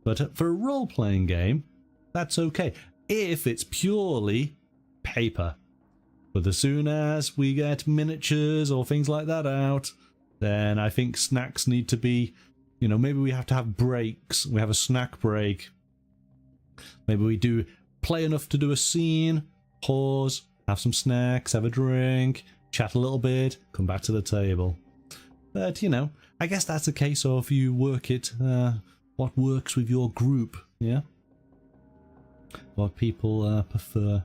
But for a role-playing game, that's okay if it's purely paper. But as soon as we get miniatures or things like that out, then I think snacks need to be, maybe we have to have breaks. We have a snack break. Maybe we do play enough to do a scene, pause, have some snacks, have a drink, chat a little bit, come back to the table. But, I guess that's a case of you work it, what works with your group, yeah? What people prefer.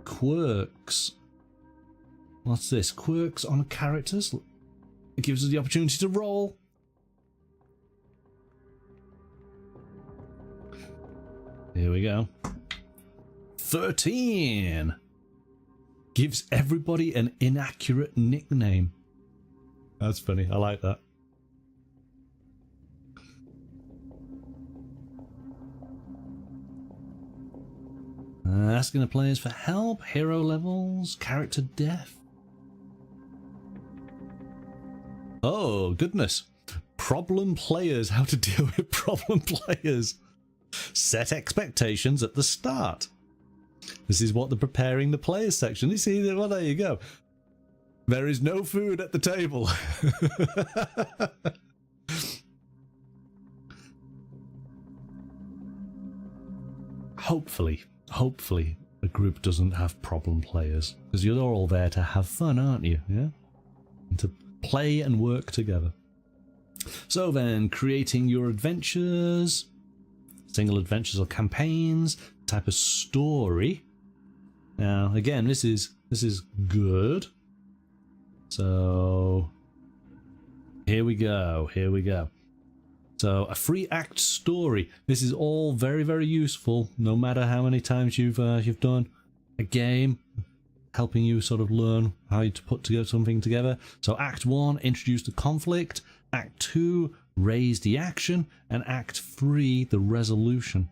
Quirks. What's this? Quirks on characters. It gives us the opportunity to roll. Here we go. 13. Gives everybody an inaccurate nickname. That's funny. I like that. Asking the players for help, hero levels, character death. Oh, goodness. Problem players, how to deal with problem players. Set expectations at the start. This is what the preparing the players section. You see, well, there you go. There is no food at the table. Hopefully, a group doesn't have problem players, because you're all there to have fun, aren't you? Yeah, and to play and work together. So then, creating your adventures, single adventures or campaigns, type of story. Now, again, this is good. So here we go. So a 3-act story. This is all very, very useful, no matter how many times you've done a game, helping you sort of learn how to put together something together. So Act 1, introduce the conflict. Act 2, raise the action. And Act 3, the resolution.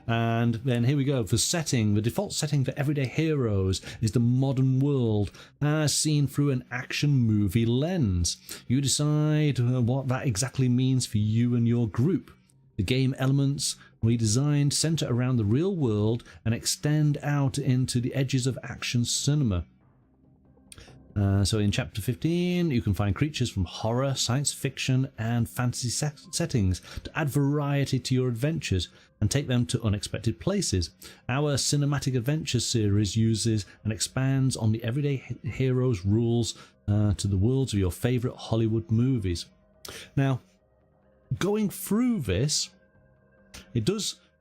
And then here we go for setting. The default setting for everyday heroes is the modern world as seen through an action movie lens. You decide what that exactly means for you and your group. The game elements we designed center around the real world and extend out into the edges of action cinema. So in chapter 15 you can find creatures from horror, science fiction and fantasy settings to add variety to your adventures and take them to unexpected places. Our cinematic adventure series uses and expands on the everyday heroes rules to the worlds of your favourite Hollywood movies. Now, going through this, it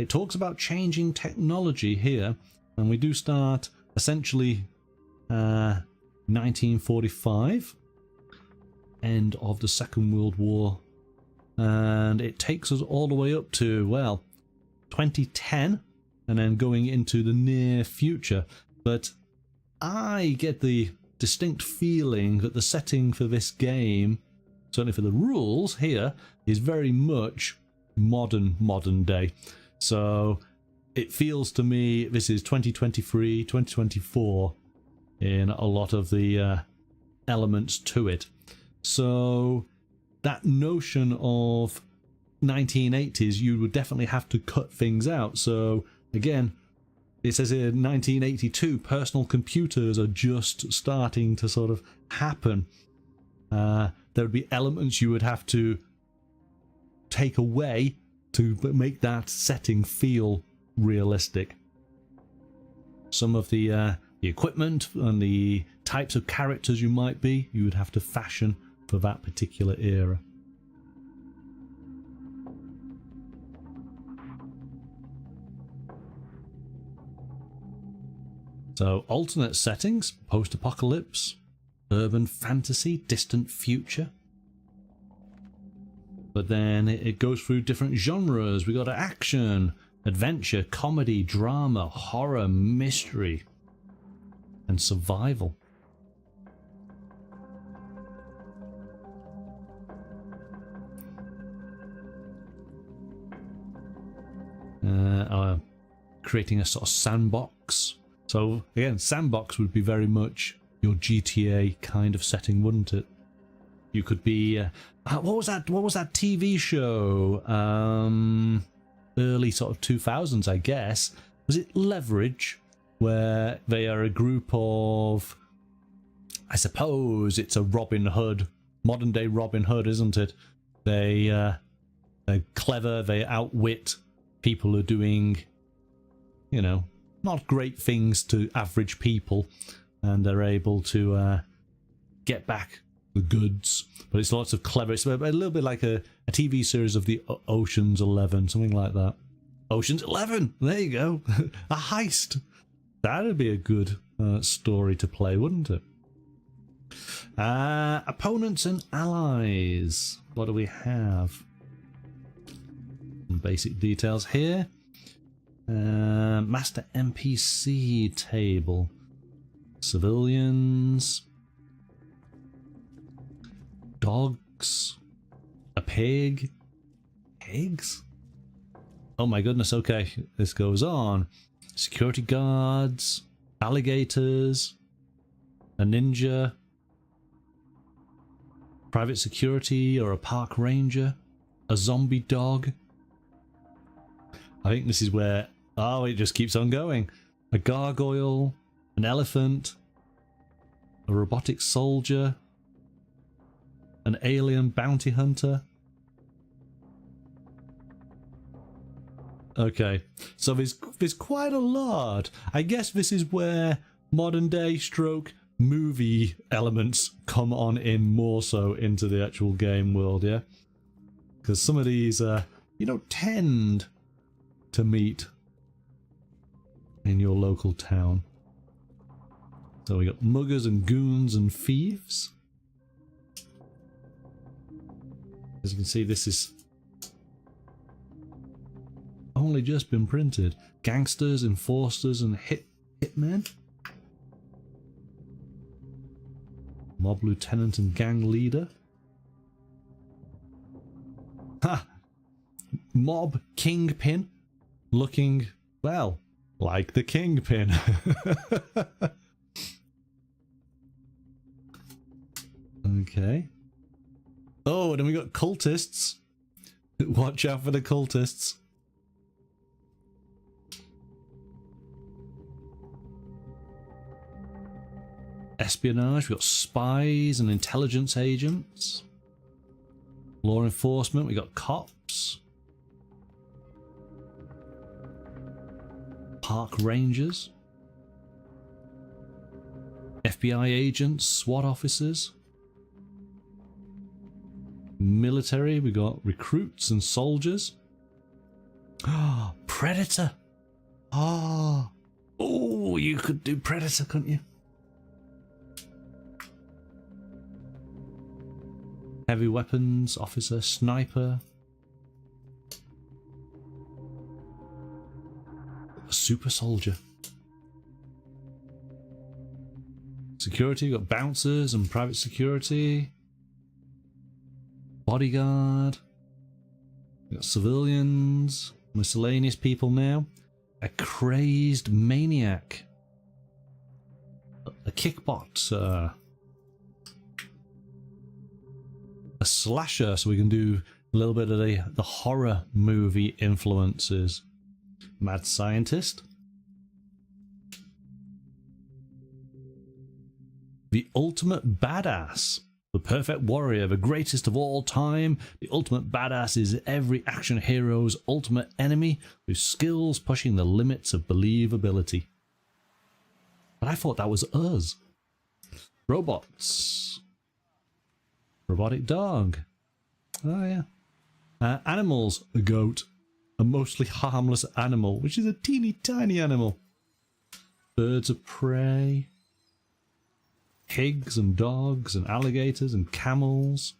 talks about changing technology here, and we do start essentially 1945, end of the Second World War, and it takes us all the way up to, well, 2010, and then going into the near future. But I get the distinct feeling that the setting for this game, certainly for the rules here, is very much modern day. So it feels to me this is 2023, 2024 in a lot of the elements to it. So that notion of 1980s, you would definitely have to cut things out. So again, it says here 1982, personal computers are just starting to sort of happen. There would be elements you would have to take away to make that setting feel realistic. Some of the equipment and the types of characters you might be, you would have to fashion for that particular era. So alternate settings, post-apocalypse, urban fantasy, distant future. But then it goes through different genres. We got action, adventure, comedy, drama, horror, mystery, and survival. Creating a sort of sandbox. So again, sandbox would be very much your GTA kind of setting, wouldn't it? You could be what was that TV show, early sort of 2000s, I guess. Was it Leverage, where they are a group of, I suppose it's a Robin Hood, modern day Robin Hood, isn't it? They're clever, they outwit people who are doing, you know, not great things to average people, and they're able to get back the goods. But it's lots of clever, it's a little bit like a TV series of the Ocean's 11, something like that. Ocean's 11, there you go. A heist. That'd be a good story to play, wouldn't it? Opponents and allies. What do we have? Some basic details here. Master NPC table. Civilians. Dogs. A pig. Pigs? Oh my goodness, okay. This goes on. Security guards. Alligators. A ninja. Private security or a park ranger. A zombie dog. I think this is where... Oh, it just keeps on going. A gargoyle. An elephant. A robotic soldier. An alien bounty hunter. Okay, so there's quite a lot. I guess this is where modern day stroke movie elements come on in more so into the actual game world, yeah? Because some of these, you don't tend to meet in your local town. So we got muggers and goons and thieves. As you can see, this is only just been printed. Gangsters, enforcers, and hitmen. Mob lieutenant and gang leader. Ha! Mob kingpin. looking, well, like the Kingpin. Okay. Oh, and then we got cultists. Watch out for the cultists. Espionage, we've got spies and intelligence agents. Law enforcement, we got cops. Park rangers. FBI agents, SWAT officers. Military, we got recruits and soldiers. Ah, Predator. Ah. Oh, you could do Predator, couldn't you? Heavy weapons, officer, sniper. A super soldier. Security, you've got bouncers and private security. Bodyguard. We've got civilians. Miscellaneous people now. A crazed maniac. A kickboxer. A slasher, so we can do a little bit of the horror movie influences. Mad scientist. The ultimate badass. The perfect warrior, the greatest of all time. The ultimate badass is every action hero's ultimate enemy, with skills pushing the limits of believability. But I thought that was us. Robots. Robotic dog. Oh yeah. Animals. A goat. A mostly harmless animal, which is a teeny tiny animal. Birds of prey. Pigs and dogs and alligators and camels.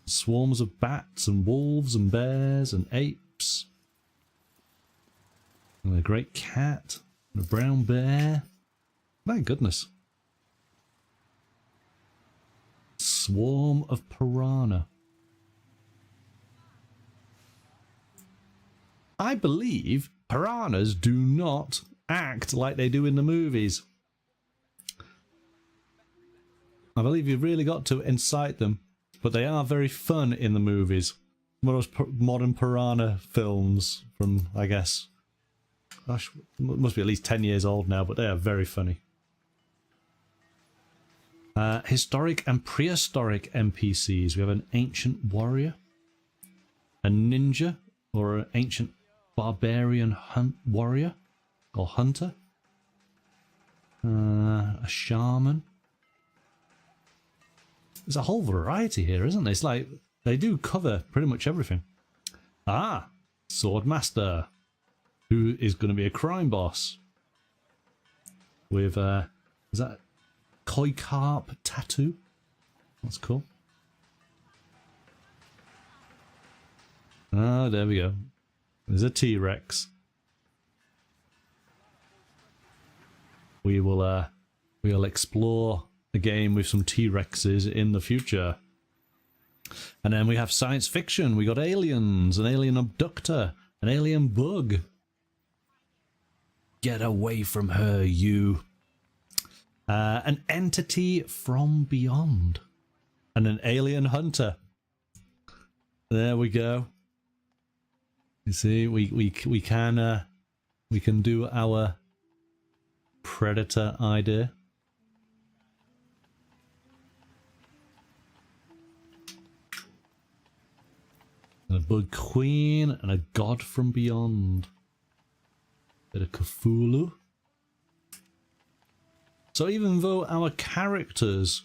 Swarms of bats and wolves and bears and apes. And a great cat. And a brown bear. My goodness. Swarm of piranha. I believe piranhas do not act like they do in the movies. I believe you've really got to incite them, but they are very fun in the movies. One of those modern piranha films from, I guess, gosh, must be at least 10 years old now, but they are very funny. Historic and prehistoric NPCs. We have an ancient warrior, a ninja, or an ancient barbarian warrior, or hunter, a shaman. There's a whole variety here, isn't there? It's like they do cover pretty much everything. Ah, Swordmaster, who is going to be a crime boss with is that koi carp tattoo? That's cool. Ah, there we go. There's a T-Rex. We'll explore the game with some T-Rexes in the future. And then we have science fiction. We got aliens, an alien abductor, an alien bug. Get away from her, you. An entity from beyond. And an alien hunter. There we go. You see, we can do our predator idea. And a bug queen and a god from beyond. Bit of Cthulhu. So even though our characters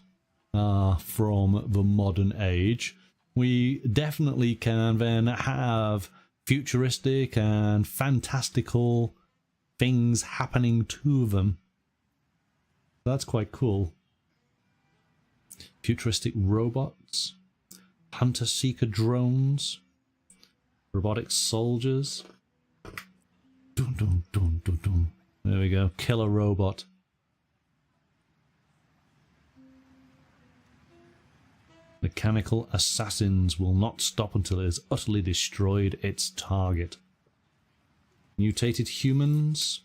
are from the modern age, we definitely can then have futuristic and fantastical things happening to them. That's quite cool. Futuristic robots, hunter-seeker drones, robotic soldiers. Dun, dun, dun, dun, dun. There we go, killer robot. Mechanical assassins will not stop until it has utterly destroyed its target. Mutated humans.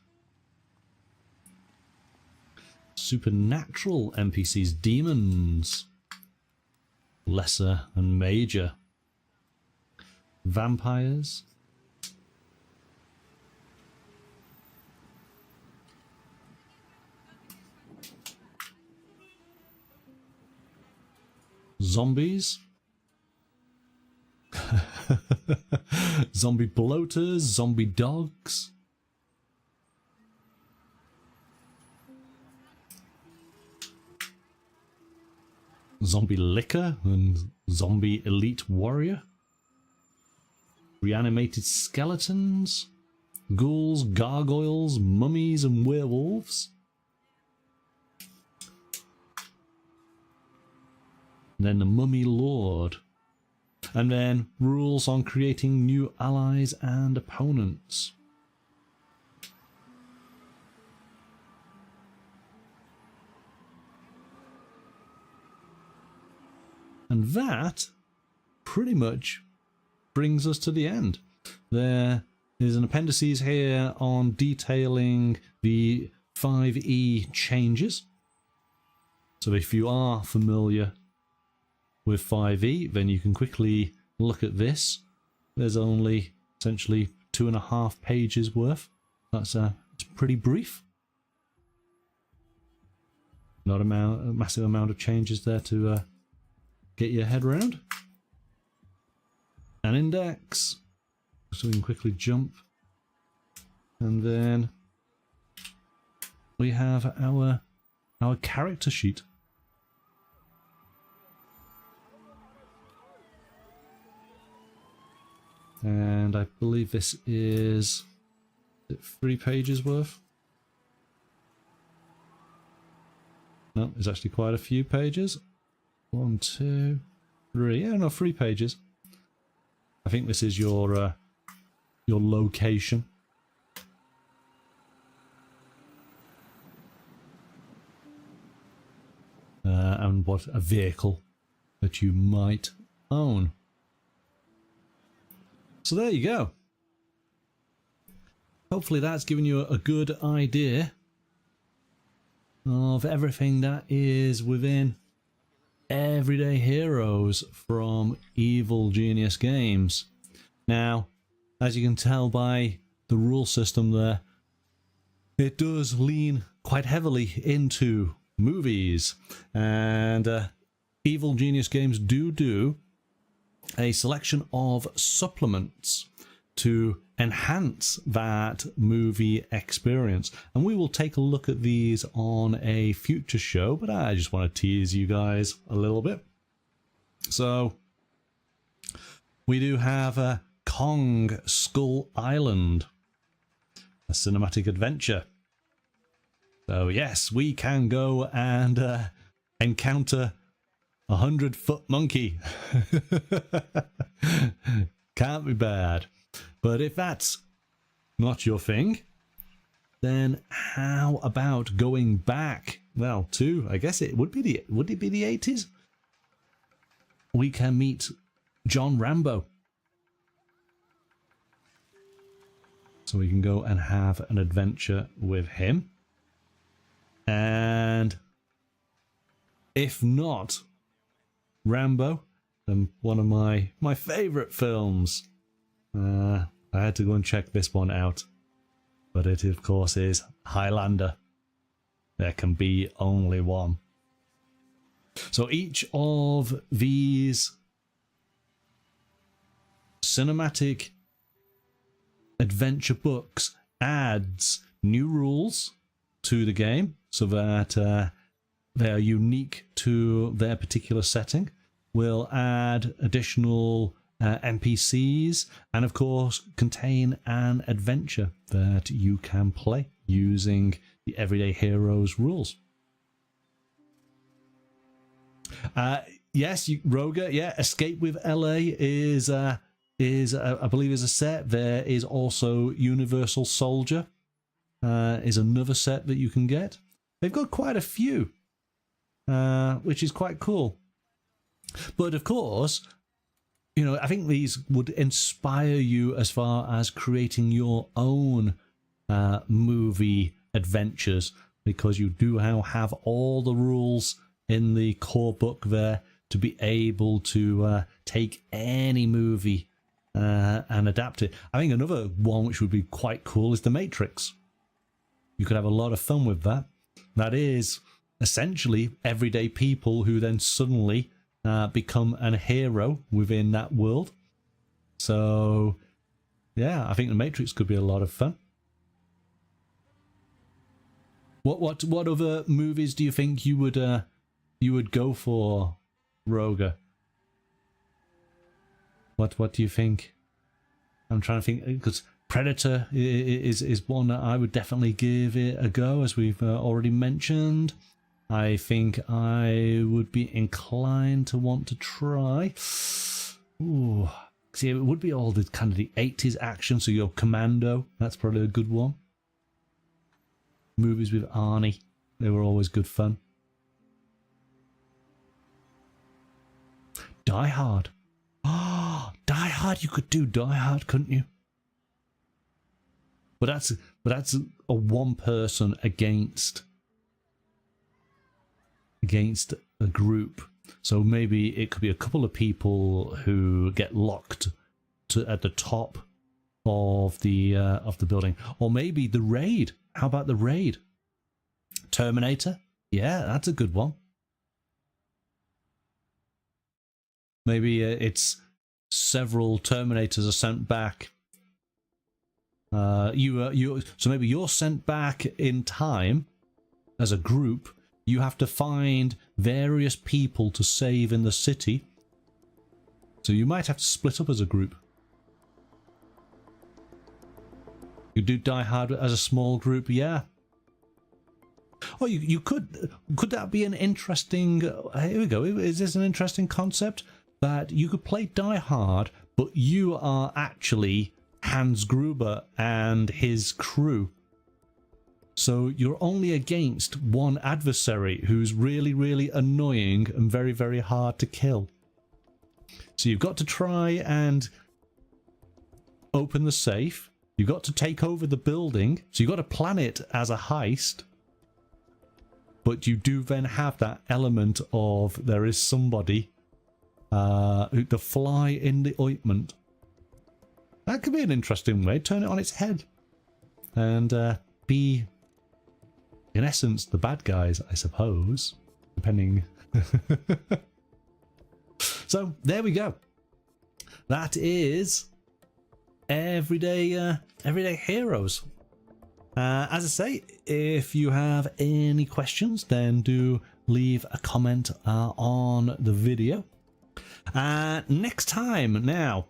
Supernatural NPCs, demons. Lesser and major. Vampires. Zombies. Zombie bloaters, zombie dogs. Zombie liquor and zombie elite warrior. Reanimated skeletons. Ghouls, gargoyles, mummies and werewolves. And then the Mummy Lord. And then rules on creating new allies and opponents. And that pretty much brings us to the end. There is an appendices here on detailing the 5e changes. So if you are familiar with 5e, then you can quickly look at this. There's only essentially 2.5 pages worth. It's pretty brief. Not a massive amount of changes there to get your head around. An index, so we can quickly jump. And then we have our character sheet. And I believe this is 3 pages worth. No, it's actually quite a few pages. 1, 2, 3. Yeah, no, 3 pages. I think this is your location. And what a vehicle that you might own. So there you go. Hopefully that's given you a good idea of everything that is within Everyday Heroes from Evil Genius Games. Now, as you can tell by the rule system there, it does lean quite heavily into movies, and Evil Genius Games do a selection of supplements to enhance that movie experience, and we will take a look at these on a future show, but I just want to tease you guys a little bit. So we do have Kong Skull Island, a cinematic adventure. So yes, we can go and encounter 100-foot monkey. Can't be bad. But if that's not your thing, then how about going back? Well, to, I guess it would be the 80s? We can meet John Rambo. So we can go and have an adventure with him. And if not Rambo, then one of my favorite films. I had to go and check this one out, but it of course is Highlander. There can be only one. So each of these cinematic adventure books adds new rules to the game so that they are unique to their particular setting. We'll add additional NPCs, and of course contain an adventure that you can play using the Everyday Heroes rules. Yes, Roger, yeah, Escape with LA is I believe is a set. There is also Universal Soldier is another set that you can get. They've got quite a few, which is quite cool. But of course, you know, I think these would inspire you as far as creating your own movie adventures, because you do now have all the rules in the core book there to be able to take any movie and adapt it. I think another one which would be quite cool is The Matrix. You could have a lot of fun with that. That is essentially everyday people who then suddenly become a hero within that world. So yeah, I think The Matrix could be a lot of fun. What other movies do you think you would go for, Roger? What do you think? I'm trying to think, because Predator is one that I would definitely give it a go, as we've already mentioned. I think I would be inclined to want to try. Ooh, see, it would be all the kind of the 80s action, so your Commando, that's probably a good one. Movies with Arnie, they were always good fun. Die Hard. Oh, Die Hard, you could do Die Hard, couldn't you? But that's a one person against a group. So maybe it could be a couple of people who get locked at the top of the building, or maybe The Raid. How about The Raid? Terminator? Yeah, that's a good one. Maybe it's several Terminators are sent back. So maybe you're sent back in time as a group. You have to find various people to save in the city. So you might have to split up as a group. You do Die Hard as a small group, yeah. Oh, you could that be an interesting? Here we go. Is this an interesting concept that you could play Die Hard, but you are actually Hans Gruber and his crew? So you're only against one adversary who's really, really annoying and very, very hard to kill. So you've got to try and open the safe. You've got to take over the building. So you've got to plan it as a heist. But you do then have that element of there is somebody, the fly in the ointment. That could be an interesting way. Turn it on its head. And be, in essence, the bad guys, I suppose. Depending. So, there we go. That is everyday heroes. As I say, if you have any questions, then do leave a comment on the video. Next time, now,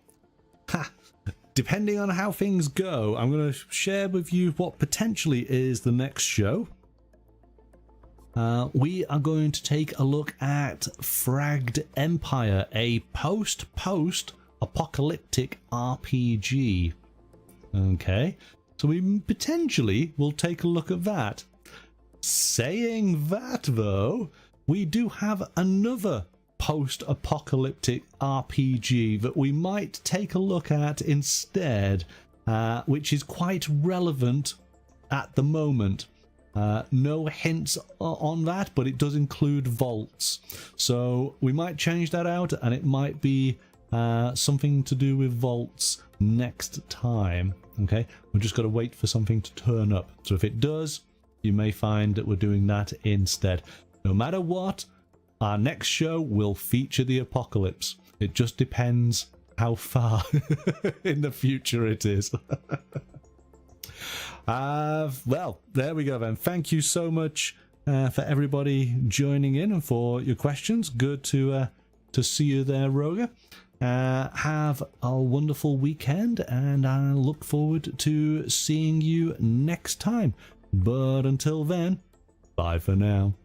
depending on how things go, I'm going to share with you what potentially is the next show. We are going to take a look at Fragged Empire, a post-apocalyptic RPG. Okay, so we potentially will take a look at that. Saying that, though, we do have another post-apocalyptic RPG that we might take a look at instead, which is quite relevant at the moment. No hints on that, but it does include vaults. So we might change that out, and it might be something to do with vaults next time. Okay, we've just got to wait for something to turn up. So if it does, you may find that we're doing that instead. No matter what, our next show will feature the apocalypse. It just depends how far in the future it is. Well, there we go then. Thank you so much for everybody joining in and for your questions. Good to see you there, Roger. Have a wonderful weekend, and I look forward to seeing you next time. But until then, bye for now.